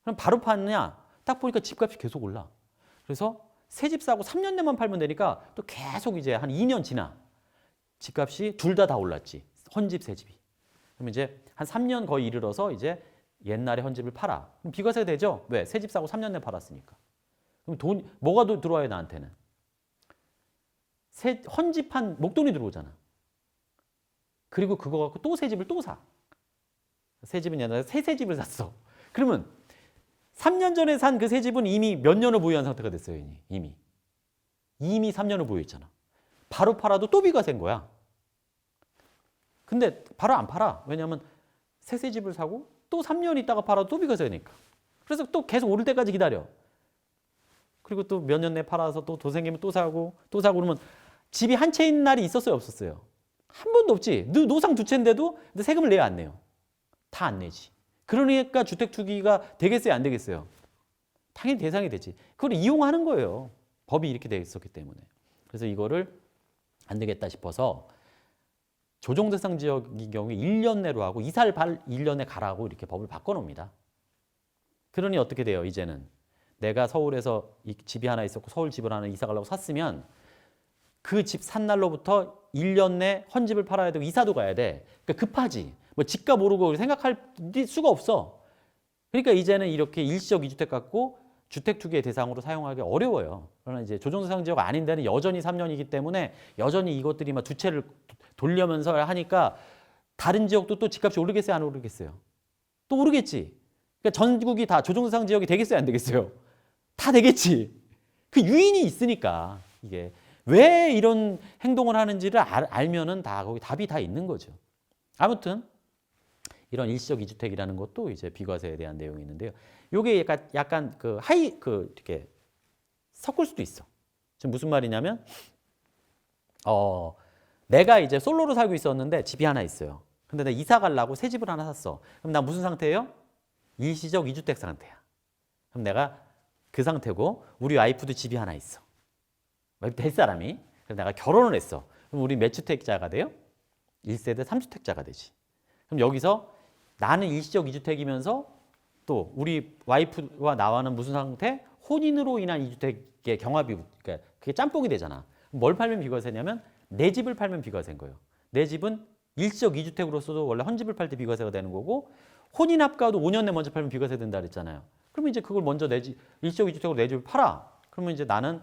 그럼 바로 파느냐? 딱 보니까 집값이 계속 올라. 그래서 새 집 사고 3년 내만 팔면 되니까 또 계속 이제 한 2년 지나 집값이 둘 다 올랐지. 헌집, 새 집이. 그럼 이제 한 3년 거의 이르러서 이제 옛날에 헌집을 팔아. 그럼 비과세 되죠? 왜? 새 집 사고 3년 내 팔았으니까. 그럼 뭐가 들어와요 나한테는? 헌집한 목돈이 들어오잖아. 그리고 그거 갖고 또 새 집을 또 사. 새 집은 옛날에 새 집을 샀어. 그러면 3년 전에 산 그 새 집은 이미 몇 년을 보유한 상태가 됐어요. 이미 3년을 보유했잖아. 바로 팔아도 또 비과세인 거야. 근데 바로 안 팔아. 왜냐하면 새 집을 사고 또 3년 있다가 팔아도 또 비과세니까. 그래서 또 계속 오를 때까지 기다려. 그리고 또 몇 년 내에 팔아서 또 돈 생기면 또 사고 그러면 집이 한 채 있는 날이 있었어요 없었어요? 한 번도 없지. 노상 두 채인데도 근데 세금을 내요 안 내요? 다 안 내지. 그러니까 주택 투기가 되겠어요 안 되겠어요? 당연히 대상이 되지. 그걸 이용하는 거예요. 법이 이렇게 돼 있었기 때문에. 그래서 이거를 안 되겠다 싶어서 조정 대상 지역인 경우에 1년 내로 하고 이사를 1년에 가라고 이렇게 법을 바꿔놓습니다. 그러니 어떻게 돼요 이제는? 내가 서울에서 이 집이 하나 있었고 서울 집을 하나 이사 가려고 샀으면 그 집 산 날로부터 1년 내 헌집을 팔아야 되고 이사도 가야 돼. 그러니까 급하지. 뭐 집값 오르고 생각할 수가 없어. 그러니까 이제는 이렇게 일시적 2주택 갖고 주택 투기의 대상으로 사용하기 어려워요. 그러나 이제 조정대상 지역 아닌 데는 여전히 3년이기 때문에 여전히 이것들이 막 두 채를 돌려면서 하니까 다른 지역도 또 집값이 오르겠어요 안 오르겠어요? 또 오르겠지. 그러니까 전국이 다 조정대상 지역이 되겠어요 안 되겠어요? 다 되겠지. 그 유인이 있으니까 이게 왜 이런 행동을 하는지를 알면은 다 거기 답이 다 있는 거죠. 아무튼 이런 일시적 2주택이라는 것도 이제 비과세에 대한 내용이 있는데요. 요게 약간 이렇게 섞을 수도 있어. 지금 무슨 말이냐면 내가 이제 솔로로 살고 있었는데 집이 하나 있어요. 근데 내가 이사 가려고 새 집을 하나 샀어. 그럼 나 무슨 상태예요? 일시적 2주택 상태야. 그럼 내가 그 상태고 우리 와이프도 집이 하나 있어. 와이프 될 사람이. 그래서 내가 결혼을 했어. 그럼 우리 몇 주택자가 돼요? 1세대 3주택자가 되지. 그럼 여기서 나는 일시적 2주택이면서 또 우리 와이프와 나와는 무슨 상태? 혼인으로 인한 2주택의 경합이, 그러니까 그게 짬뽕이 되잖아. 뭘 팔면 비과세냐면 내 집을 팔면 비과세인 거예요. 내 집은 일시적 2주택으로서도 원래 헌집을 팔 때 비과세가 되는 거고 혼인합가도 5년 내 먼저 팔면 비과세 된다 그랬잖아요. 그러면 이제 그걸 먼저 일시적 2주택으로 내 집을 팔아. 그러면 이제 나는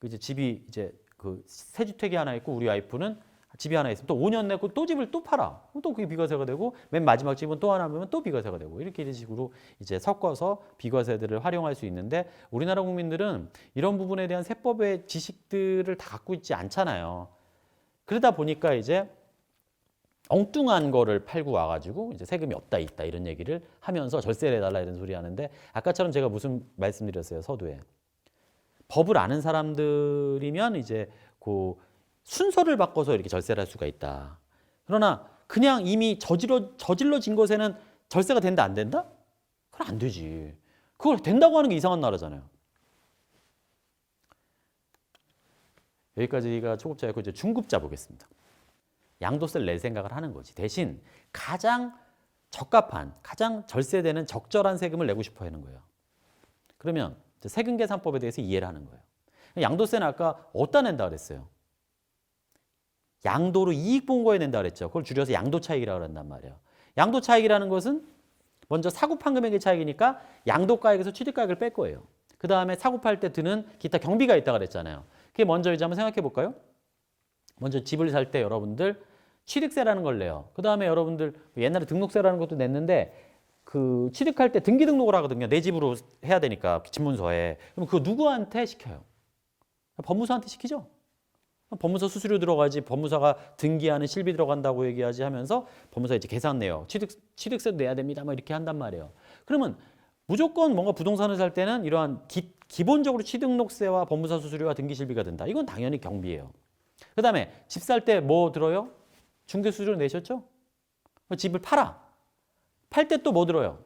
이제 집이 이제 그 새 주택이 하나 있고 우리 와이프는 집이 하나 있으면 또 5년 내고 또 집을 또 팔아. 그럼 또 그게 비과세가 되고 맨 마지막 집은 또 하나 하면 또 비과세가 되고 이렇게 식으로 이제 섞어서 비과세들을 활용할 수 있는데 우리나라 국민들은 이런 부분에 대한 세법의 지식들을 다 갖고 있지 않잖아요. 그러다 보니까 이제 엉뚱한 거를 팔고 와가지고 이제 세금이 없다 있다 이런 얘기를 하면서 절세를 해달라 이런 소리 하는데 아까처럼 제가 무슨 말씀드렸어요 서두에 법을 아는 사람들이면 이제 그 순서를 바꿔서 이렇게 절세를 할 수가 있다. 그러나 그냥 이미 저질러진 것에는 절세가 된다 안 된다? 그건 안 되지. 그걸 된다고 하는 게 이상한 나라잖아요. 여기까지가 초급자였고 이제 중급자 보겠습니다. 양도세를 낼 생각을 하는 거지. 대신 가장 적합한, 가장 절세되는 적절한 세금을 내고 싶어 하는 거예요. 그러면 세금계산법에 대해서 이해를 하는 거예요. 양도세는 아까 어디다 낸다 그랬어요? 양도로 이익 본 거에 낸다 그랬죠. 그걸 줄여서 양도차익이라고 한단 말이에요. 양도차익이라는 것은 먼저 사고판 금액의 차익이니까 양도가액에서 취득가액을 뺄 거예요. 그 다음에 사고팔 때 드는 기타 경비가 있다 그랬잖아요. 그게 먼저 이제 한번 생각해 볼까요? 먼저 집을 살 때 여러분들 취득세라는 걸 내요. 그 다음에 여러분들 옛날에 등록세라는 것도 냈는데 그 취득할 때 등기 등록을 하거든요. 내 집으로 해야 되니까 집문서에. 그럼 그거 누구한테 시켜요? 법무사한테 시키죠. 법무사 수수료 들어가지 법무사가 등기하는 실비 들어간다고 얘기하지 하면서 법무사 이제 계산 내요. 취득세도 내야 됩니다. 뭐 이렇게 한단 말이에요. 그러면 무조건 뭔가 부동산을 살 때는 이러한 기본적으로 취등록세와 법무사 수수료와 등기 실비가 든다. 이건 당연히 경비예요. 그 다음에 집 살 때 뭐 들어요? 중개수수료 내셨죠? 집을 팔아. 팔 때 또 뭐 들어요?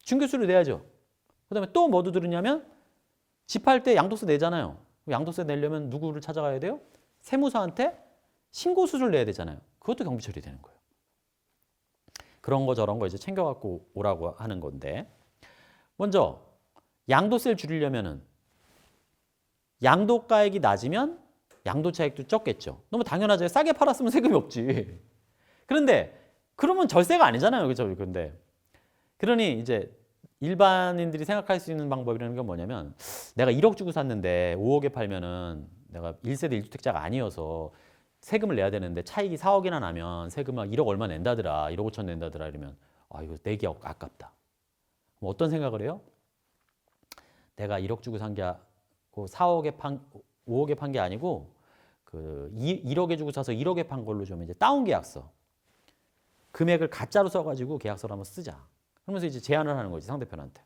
중개수수료 내야죠. 그 다음에 또 뭐도 들으냐면 집 팔 때 양도세 내잖아요. 양도세 내려면 누구를 찾아가야 돼요? 세무사한테 신고 수수료를 내야 되잖아요. 그것도 경비 처리되는 거예요. 그런 거 저런 거 이제 챙겨갖고 오라고 하는 건데 먼저 양도세를 줄이려면은 양도가액이 낮으면 양도차익도 적겠죠. 너무 당연하죠. 싸게 팔았으면 세금이 없지. 그런데 그러면 절세가 아니잖아요. 그죠? 근데 그러니 이제 일반인들이 생각할 수 있는 방법이라는 건 뭐냐면 내가 1억 주고 샀는데 5억에 팔면은 내가 1세대 1주택자가 아니어서 세금을 내야 되는데 차익이 4억이나 나면 세금 막 1억 얼마 낸다더라. 1억 5천 낸다더라. 이러면 아 이거 내기 아깝다. 그럼 어떤 생각을 해요? 내가 1억 주고 산 게 5억에 판 게 아니고 그 1억에 주고 사서 1억에 판 걸로 좀 이제 다운 계약서 금액을 가짜로 써가지고 계약서를 한번 쓰자. 그러면서 이제 제안을 하는 거지 상대편한테.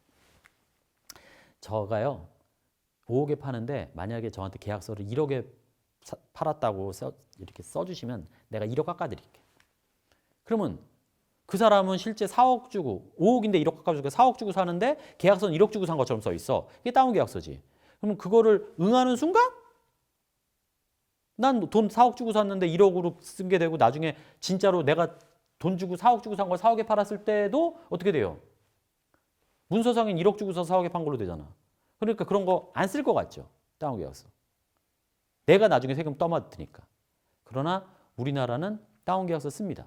저가요 5억에 파는데 만약에 저한테 계약서를 1억에 팔았다고 이렇게 써주시면 내가 1억 깎아드릴게. 그러면 그 사람은 실제 4억 주고 5억인데 1억 깎아주고 4억 주고 사는데 계약서는 1억 주고 산 것처럼 써 있어. 이게 다운 계약서지. 그러면 그거를 응하는 순간 난 돈 4억 주고 샀는데 1억으로 쓴 게 되고 나중에 진짜로 내가 돈 주고 4억 주고 산 걸 4억에 팔았을 때도 어떻게 돼요? 문서상엔 1억 주고서 4억에 판 걸로 되잖아. 그러니까 그런 거 안 쓸 것 같죠? 다운 계약서. 내가 나중에 세금 떠맡으니까. 그러나 우리나라는 다운 계약서 씁니다.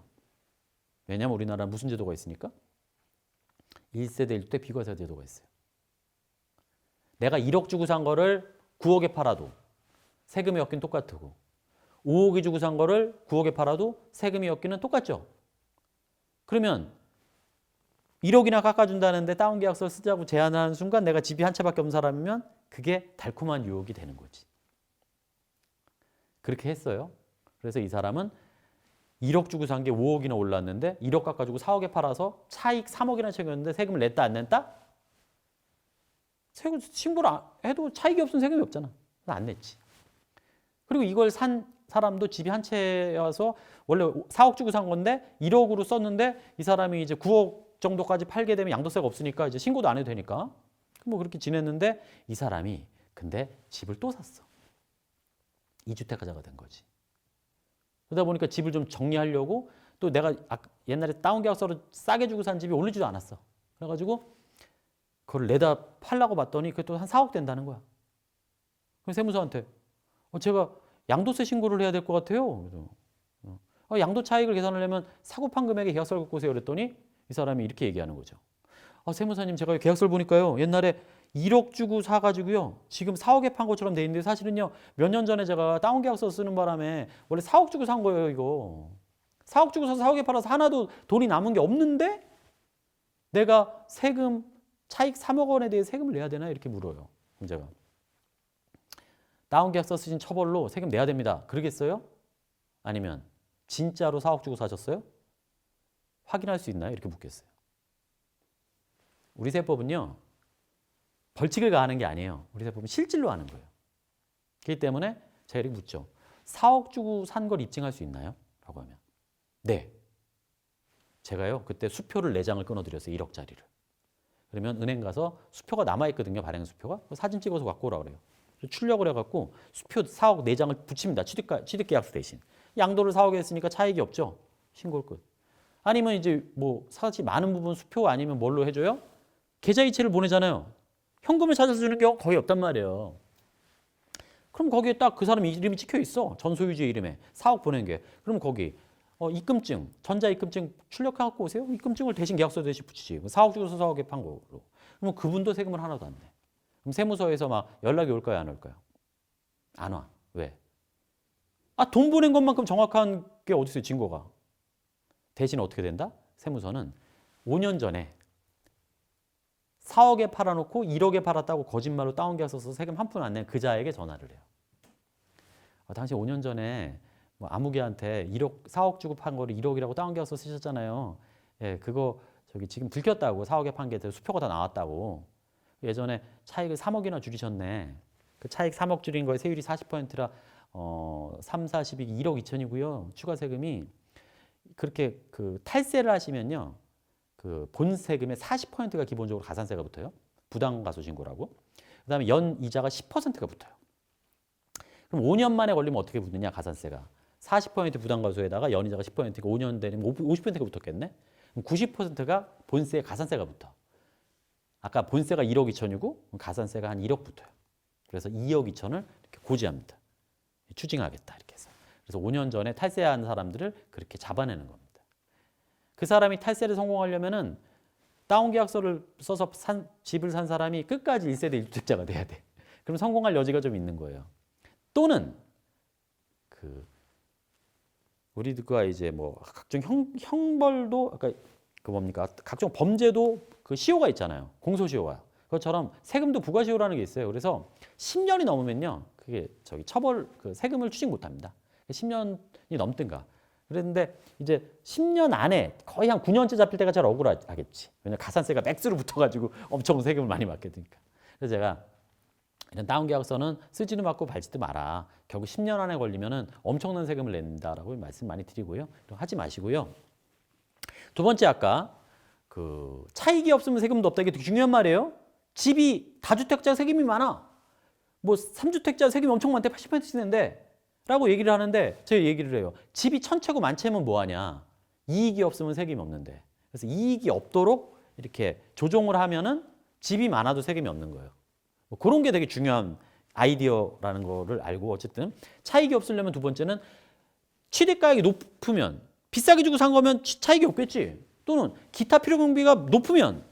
왜냐하면 우리나라는 무슨 제도가 있으니까? 1세대 1주택 비과세 제도가 있어요. 내가 1억 주고 산 거를 9억에 팔아도 세금이 엮기는 똑같고 5억에 주고 산 거를 9억에 팔아도 세금이 엮기는 똑같죠. 그러면 1억이나 깎아준다는데 다운 계약서를 쓰자고 제안하는 순간 내가 집이 한 채밖에 없는 사람이면 그게 달콤한 유혹이 되는 거지. 그렇게 했어요. 그래서 이 사람은 1억 주고 산 게 5억이나 올랐는데 1억 깎아주고 4억에 팔아서 차익 3억이나 챙겼는데 세금을 냈다 안 냈다? 세금 신고를 해도 차익이 없으면 세금이 없잖아. 그래서 안 냈지. 그리고 이걸 산 사람도 집이 한 채여서 원래 4억 주고 산 건데 1억으로 썼는데 이 사람이 이제 9억 정도까지 팔게 되면 양도세가 없으니까 이제 신고도 안 해도 되니까 뭐 그렇게 지냈는데 이 사람이 근데 집을 또 샀어. 2주택자가 된 거지. 그러다 보니까 집을 좀 정리하려고 또 내가 옛날에 다운 계약서로 싸게 주고 산 집이 올리지도 않았어. 그래가지고 그걸 내다 팔라고 봤더니 그게 또 한 4억 된다는 거야. 그래서 세무서한테 제가 양도세 신고를 해야 될 것 같아요. 그래서 양도 차익을 계산하려면 사고판 금액의 계약서를 갖고 오세요. 그랬더니 이 사람이 이렇게 얘기하는 거죠. 세무사님 제가 계약서를 보니까요. 옛날에 1억 주고 사가지고요. 지금 4억에 판 것처럼 돼 있는데 사실은요. 몇 년 전에 제가 다운 계약서 쓰는 바람에 원래 4억 주고 산 거예요, 이거. 4억 주고 사서 4억에 팔아서 하나도 돈이 남은 게 없는데 내가 세금 차익 3억 원에 대해 세금을 내야 되나 이렇게 물어요. 그럼 제가 다운 계약서 쓰신 처벌로 세금 내야 됩니다. 그러겠어요? 아니면 진짜로 4억 주고 사셨어요? 확인할 수 있나요? 이렇게 묻겠어요. 우리 세법은요. 벌칙을 가하는 게 아니에요. 우리 세법은 실질로 하는 거예요. 그렇기 때문에 제가 이렇게 묻죠. 4억 주고 산 걸 입증할 수 있나요? 라고 하면 네. 제가요. 그때 수표를 4장을 끊어드렸어요. 1억짜리를. 그러면 은행 가서 수표가 남아있거든요. 발행 수표가. 사진 찍어서 갖고 오라고 그래요. 출력을 해갖고 수표 4억 4장을 붙입니다. 취득계약서 대신. 양도를 4억에 했으니까 차익이 없죠. 신고를 끝. 아니면 이제 뭐 사실 많은 부분 수표 아니면 뭘로 해줘요? 계좌이체를 보내잖아요. 현금을 찾아서 주는 경우 거의 없단 말이에요. 그럼 거기에 딱 그 사람 이름이 찍혀 있어. 전 소유주의 이름에 4억 보낸 게. 그럼 거기 입금증, 전자입금증 출력해갖고 오세요. 입금증을 대신 계약서 대신 붙이지. 4억 주고서 4억에 판 거로. 그럼 그분도 세금을 하나도 안 내. 그럼 세무서에서 막 연락이 올까요? 안 올까요? 안 와. 왜? 돈 보낸 것만큼 정확한 게 어디 있어요, 증거가. 대신 어떻게 된다? 세무서는 5년 전에 4억에 팔아놓고 1억에 팔았다고 거짓말로 다운계약서 써서 세금 한 푼 안 낸 그자에게 전화를 해요. 당신 5년 전에 뭐 아무개한테 4억 주고 판 거를 1억이라고 다운계약서 쓰셨잖아요. 예, 그거 저기 지금 들켰다고 4억에 판 게 수표가 다 나왔다고. 예전에 차익을 3억이나 줄이셨네. 그 차익 3억 줄인 거에 세율이 40%라 3, 40이 1억 2천이고요. 추가 세금이 그렇게 그 탈세를 하시면요. 그 본세금의 40%가 기본적으로 가산세가 붙어요. 부당가소신고라고. 그다음에 연 이자가 10%가 붙어요. 그럼 5년 만에 걸리면 어떻게 붙느냐 가산세가. 40% 부당가소에다가 연이자가 10%가 5년 되면 50%가 붙었겠네. 그럼 90%가 본세 가산세가 붙어. 아까 본세가 1억 2천이고 가산세가 한 1억 붙어요. 그래서 2억 2천을 이렇게 고지합니다. 추징하겠다 이렇게 해서. 그래서 5년 전에 탈세한 사람들을 그렇게 잡아내는 겁니다. 그 사람이 탈세를 성공하려면은 다운계약서를 써서 집을 산 사람이 끝까지 1세대 1주택자가 돼야 돼. 그럼 성공할 여지가 좀 있는 거예요. 또는 우리가 이제 뭐 각종 형벌도 아까 그 뭡니까 각종 범죄도 그 시효가 있잖아요. 공소시효가. 그것처럼 세금도 부과시효라는 게 있어요. 그래서 10년이 넘으면요, 그게 처벌 세금을 추징 못합니다. 10년이 넘든가. 그런데 이제 10년 안에 거의 한 9년째 잡힐 때가 제일 억울하겠지. 왜냐면 가산세가 맥스로 붙어가지고 엄청 세금을 많이 받게 되니까. 그래서 제가 이런 다운계약서는 쓰지도 말고 밟지도 마라. 결국 10년 안에 걸리면은 엄청난 세금을 낸다라고 말씀 많이 드리고요. 하지 마시고요. 두 번째 아까 그 차익이 없으면 세금도 없다. 이게 되게 중요한 말이에요. 집이 다주택자 세금이 많아. 뭐 3주택자 세금이 엄청 많대. 80%씩 낸대. 라고 얘기를 하는데 제가 얘기를 해요. 집이 천채고 만채면 뭐하냐. 이익이 없으면 세금이 없는데. 그래서 이익이 없도록 이렇게 조정을 하면은 집이 많아도 세금이 없는 거예요. 뭐 그런 게 되게 중요한 아이디어라는 거를 알고 어쨌든 차익이 없으려면 두 번째는 취득가액이 높으면 비싸게 주고 산 거면 차익이 없겠지. 또는 기타 필요경비가 높으면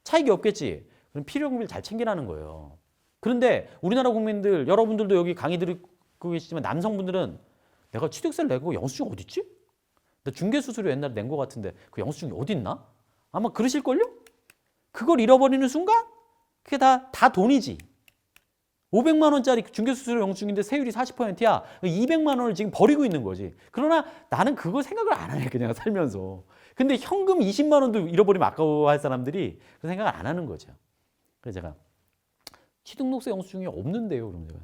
차익이 없겠지. 그럼 필요경비를 잘 챙기라는 거예요. 그런데 우리나라 국민들 여러분들도 여기 강의 듣고 계시지만 남성분들은 내가 취득세를 내고 영수증 어디 있지? 나 중개수수료 옛날에 낸 거 같은데 그 영수증이 어디 있나? 아마 그러실걸요? 그걸 잃어버리는 순간 그게 다 돈이지. 500만 원짜리 중개수수료 영수증인데 세율이 40%야. 200만 원을 지금 버리고 있는 거지. 그러나 나는 그거 생각을 안 해. 그냥 살면서. 근데 현금 20만 원도 잃어버리면 아까워할 사람들이 그 생각을 안 하는 거죠. 그래서 제가 취등록세 영수증이 없는데요. 그럼 제가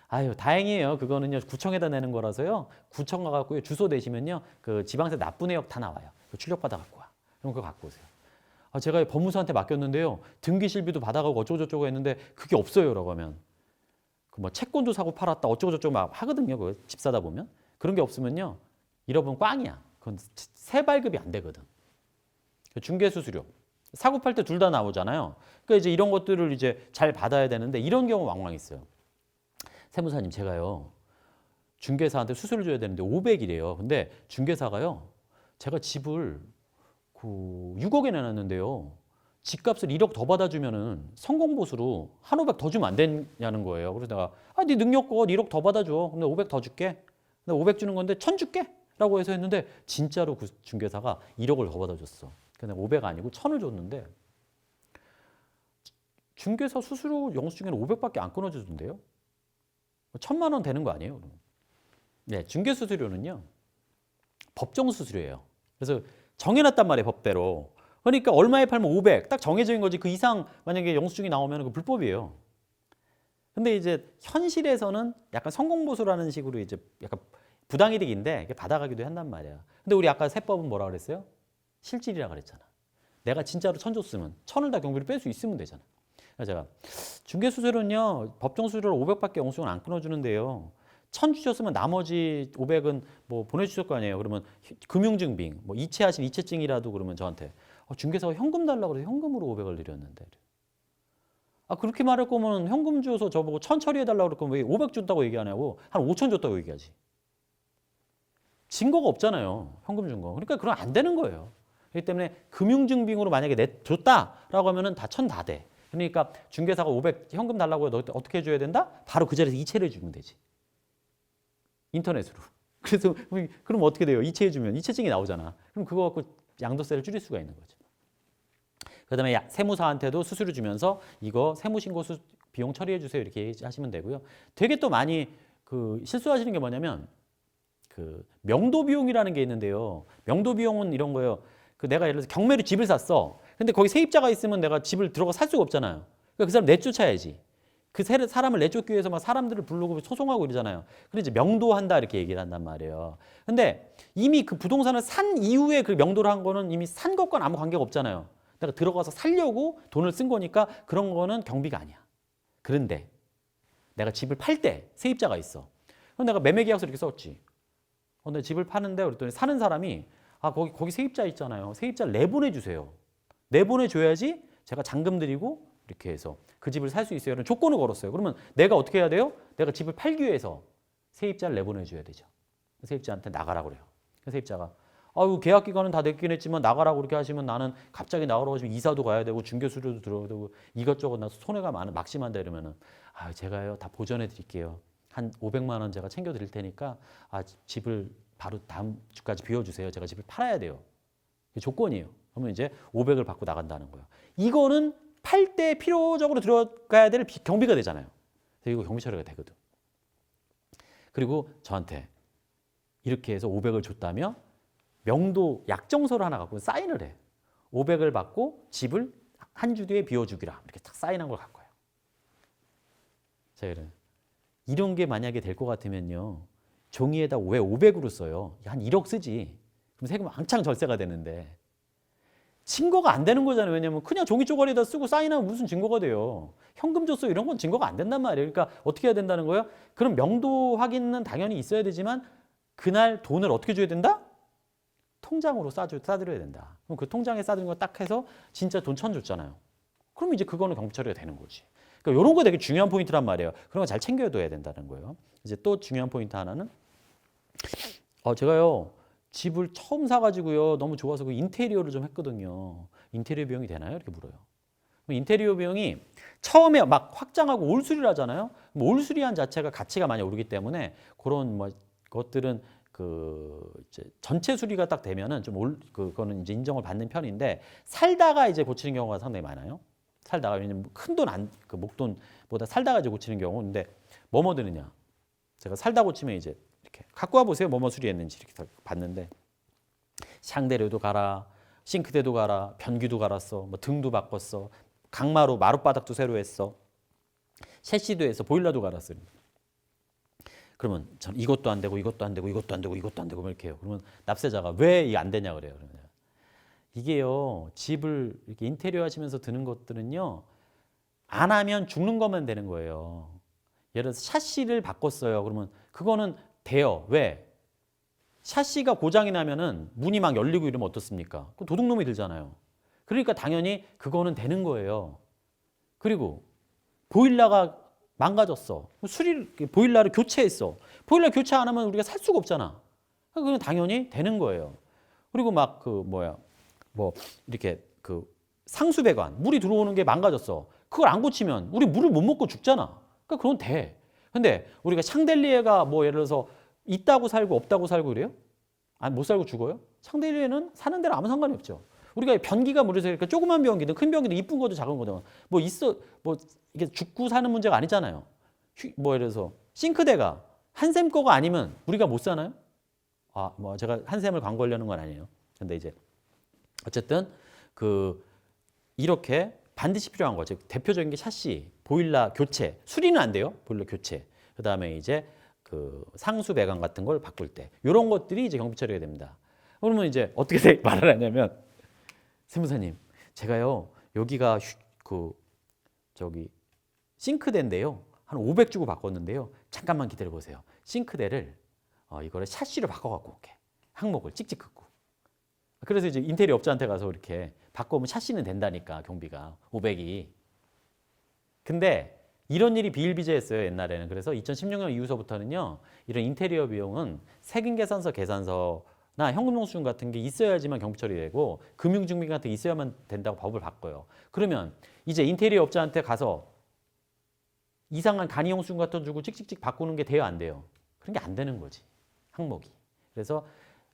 아유 다행이에요. 그거는요 구청에다 내는 거라서요. 구청 가갖고요 주소 내시면요 그 지방세 납부 내역 다 나와요. 출력받아 갖고 와. 그럼 그거 갖고 오세요. 제가 법무사한테 맡겼는데요. 등기실비도 받아가고 어쩌고저쩌고 했는데 그게 없어요라고 하면 그 뭐 채권도 사고 팔았다 어쩌고저쩌고 막 하거든요. 그 집 사다 보면 그런 게 없으면요 잃어보면 꽝이야. 그건 세발급이 안 되거든. 중개수수료 사고 팔 때 둘 다 나오잖아요. 그러니까 이제 이런 것들을 이제 잘 받아야 되는데 이런 경우 왕왕 있어요. 세무사님 제가요 중개사한테 수수료 줘야 되는데 500이래요. 근데 중개사가요 제가 집을 6억에 내놨는데요. 집값을 1억 더 받아주면은 성공보수로 한 500 더 주면 안 되냐는 거예요. 그래서 내가 네 능력껏 1억 더 받아줘. 근데 500 더 줄게. 근데 500 주는 건데 1000 줄게. 라고 해서 했는데 진짜로 그 중개사가 1억을 더 받아줬어. 근데 500 아니고 1000을 줬는데 중개사 수수료 영수증에는 500밖에 안 끊어주던데요. 1000만 원 되는 거 아니에요? 네, 중개 수수료는요. 법정 수수료예요. 그래서 정해놨단 말이에요, 법대로. 그러니까 얼마에 팔면 500, 딱 정해진 거지. 그 이상 만약에 영수증이 나오면 그 불법이에요. 근데 이제 현실에서는 약간 성공보수라는 식으로 이제 약간 부당이득인데 받아가기도 한단 말이야. 근데 우리 아까 세법은 뭐라 그랬어요? 실질이라 그랬잖아. 내가 진짜로 1000 줬으면 1000을 다 경비를 뺄 수 있으면 되잖아. 그래서 제가 중개수수료는요, 법정 수수료를 500밖에 영수증을 안 끊어주는데요. 1000 주셨으면 나머지 500은 뭐 보내주실 거 아니에요. 그러면 금융증빙, 뭐 이체하신 이체증이라도 그러면 저한테 중개사가 현금 달라고 그래서 현금으로 500을 드렸는데. 그렇게 말할 거면 현금 줘서 저보고 1000 처리해달라고 그럴 거면 왜 500 줬다고 얘기 안 하고 한 5000 줬다고 얘기하지. 증거가 없잖아요. 현금 준 거. 그러니까 그건 안 되는 거예요. 그렇기 때문에 금융증빙으로 만약에 줬다라고 하면은 다 1000 다 돼. 그러니까 중개사가 500 현금 달라고 해도 어떻게 해줘야 된다? 바로 그 자리에서 이체를 해주면 되지. 인터넷으로. 그래서 그럼 어떻게 돼요? 이체해주면 이체증이 나오잖아. 그럼 그거 갖고 양도세를 줄일 수가 있는 거죠. 그다음에 세무사한테도 수수료 주면서 이거 세무신고 비용 처리해 주세요 이렇게 하시면 되고요. 되게 또 많이 그 실수하시는 게 뭐냐면 그 명도 비용이라는 게 있는데요. 명도 비용은 이런 거예요. 그 내가 예를 들어서 경매로 집을 샀어. 근데 거기 세입자가 있으면 내가 집을 들어가 살 수가 없잖아요. 그러니까 그 사람 내쫓아야지. 그 사람을 내쫓기 위해서 막 사람들을 부르고 소송하고 이러잖아요. 그래서 이제 명도한다 이렇게 얘기를 한단 말이에요. 근데 이미 그 부동산을 산 이후에 그 명도를 한 거는 이미 산 것과는 아무 관계가 없잖아요. 내가 들어가서 살려고 돈을 쓴 거니까 그런 거는 경비가 아니야. 그런데 내가 집을 팔 때 세입자가 있어. 그럼 내가 매매계약서 이렇게 썼지. 근데 집을 파는데 그랬더니 사는 사람이 거기 세입자 있잖아요. 세입자를 내보내주세요. 내보내줘야지 제가 잔금 드리고 이렇게 해서 그 집을 살 수 있어요. 이런 조건을 걸었어요. 그러면 내가 어떻게 해야 돼요? 내가 집을 팔기 위해서 세입자를 내보내줘야 되죠. 세입자한테 나가라고 그래요. 세입자가 계약 기간은 다 됐긴 했지만 나가라고 그렇게 하시면 나는 갑자기 나가라고 하시면 이사도 가야 되고 중개수료도 들어야 되고 이것저것 나 손해가 막심한다 이러면은 제가요 다 보전해 드릴게요. 한 500만 원 제가 챙겨 드릴 테니까 집을 바로 다음 주까지 비워주세요. 제가 집을 팔아야 돼요. 그게 조건이에요. 그러면 이제 500을 받고 나간다는 거예요. 이거는 팔 때 필요적으로 들어가야 될 경비가 되잖아요. 그래서 이거 경비 처리가 되거든. 그리고 저한테 이렇게 해서 500을 줬다며 명도 약정서를 하나 갖고 사인을 해. 500을 받고 집을 한 주 뒤에 비워주기라. 이렇게 딱 사인한 걸 갖고 와요. 제가 이런 게 만약에 될 것 같으면요. 종이에다 왜 500으로 써요? 한 1억 쓰지. 그럼 세금 왕창 절세가 되는데. 증거가 안 되는 거잖아요. 왜냐면 그냥 종이 쪼가리에다 쓰고 사인하면 무슨 증거가 돼요. 현금 줬어 이런 건 증거가 안 된단 말이에요. 그러니까 어떻게 해야 된다는 거예요? 그럼 명도 확인은 당연히 있어야 되지만 그날 돈을 어떻게 줘야 된다? 통장으로 싸드려야 된다. 그럼 그 통장에 싸드는 거 딱 해서 진짜 돈 1000 줬잖아요. 그럼 이제 그거는 경비 처리가 되는 거지. 그러니까 이런 거 되게 중요한 포인트란 말이에요. 그런 거 잘 챙겨둬야 된다는 거예요. 이제 또 중요한 포인트 하나는 제가요 집을 처음 사가지고요 너무 좋아서 그 인테리어를 좀 했거든요. 인테리어 비용이 되나요? 이렇게 물어요. 인테리어 비용이 처음에 막 확장하고 올수리를 하잖아요. 올수리한 자체가 가치가 많이 오르기 때문에 그런 것들은 이제 전체 수리가 딱 되면은 그거는 이제 인정을 받는 편인데 살다가 이제 고치는 경우가 상당히 많아요. 살다가 왜냐면 큰 돈 그 목돈보다 살다가 이제 고치는 경우인데 뭐뭐 드느냐. 제가 살다 고치면 이제 이렇게 갖고 와 보세요. 뭐뭐 수리했는지 이렇게 봤는데 샹대료도 갈아, 싱크대도 갈아, 변기도 갈았어, 뭐 등도 바꿨어, 마룻바닥도 새로 했어, 셰시도 해서 보일러도 갈았어요. 그러면 전 이것도 안 되고 이것도 안 되고 이것도 안 되고 이것도 안 되고 이렇게 해요. 그러면 납세자가 왜 이게 안 되냐 그래요. 그러면 이게요 집을 이렇게 인테리어 하시면서 드는 것들은요 안 하면 죽는 것만 되는 거예요. 예를 들어서 샤시를 바꿨어요. 그러면 그거는 돼요. 왜? 샤시가 고장이 나면은 문이 막 열리고 이러면 어떻습니까? 그 도둑놈이 들잖아요. 그러니까 당연히 그거는 되는 거예요. 그리고 보일러가 망가졌어. 보일러를 교체했어. 보일러 교체 안 하면 우리가 살 수가 없잖아. 그건 당연히 되는 거예요. 그리고 막 이렇게 상수배관, 물이 들어오는 게 망가졌어. 그걸 안 고치면 우리 물을 못 먹고 죽잖아. 그러니까 그건 돼. 근데 우리가 샹델리에가 뭐 예를 들어서 있다고 살고 없다고 살고 그래요? 아니 못 살고 죽어요? 샹델리에는 사는 데랑 아무 상관이 없죠. 우리가 변기가 물에서 그러니까 조그만 변기든 큰 변기든 이쁜 거든 작은 거든 뭐 있어 뭐 이게 죽고 사는 문제가 아니잖아요. 뭐 예를 들어서 싱크대가 한샘 거가 아니면 우리가 못 사나요? 아, 뭐 제가 한샘을 광고하려는 건 아니에요. 근데 이제 어쨌든 그 이렇게 반드시 필요한 거, 즉 대표적인 게 샤시, 보일러 교체, 수리는 안 돼요. 보일러 교체. 그다음에 이제 그 상수 배관 같은 걸 바꿀 때 이런 것들이 이제 경비 처리가 됩니다. 그러면 이제 어떻게 말을 하냐면 세무사님, 제가요 여기가 그 저기 싱크대인데요. 한 500 주고 바꿨는데요. 잠깐만 기다려 보세요. 싱크대를 이거를 샤시로 바꿔갖고 올게. 항목을 찍찍 긋고. 그래서 이제 인테리어 업자한테 가서 이렇게 바꾸면 샤시는 된다니까 경비가 500이. 근데 이런 일이 비일비재했어요 옛날에는. 그래서 2016년 이후서부터는요 이런 인테리어 비용은 세금계산서 계산서나 현금영수증 같은 게 있어야지만 경비 처리되고 금융증명 같은 게 있어야만 된다고 법을 바꿔요. 그러면 이제 인테리어 업자한테 가서 이상한 간이영수증 같은 거 주고 찍찍찍 바꾸는 게 돼요 안 돼요? 그런 게 안 되는 거지 항목이. 그래서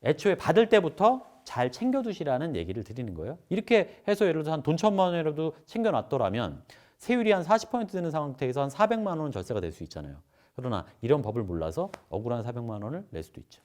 애초에 받을 때부터 잘 챙겨두시라는 얘기를 드리는 거예요. 이렇게 해서 예를 들어서 한 돈 1,000만 원이라도 챙겨놨더라면 세율이 한 40% 되는 상태에서 한 400만 원은 절세가 될 수 있잖아요. 그러나 이런 법을 몰라서 억울한 400만 원을 낼 수도 있죠.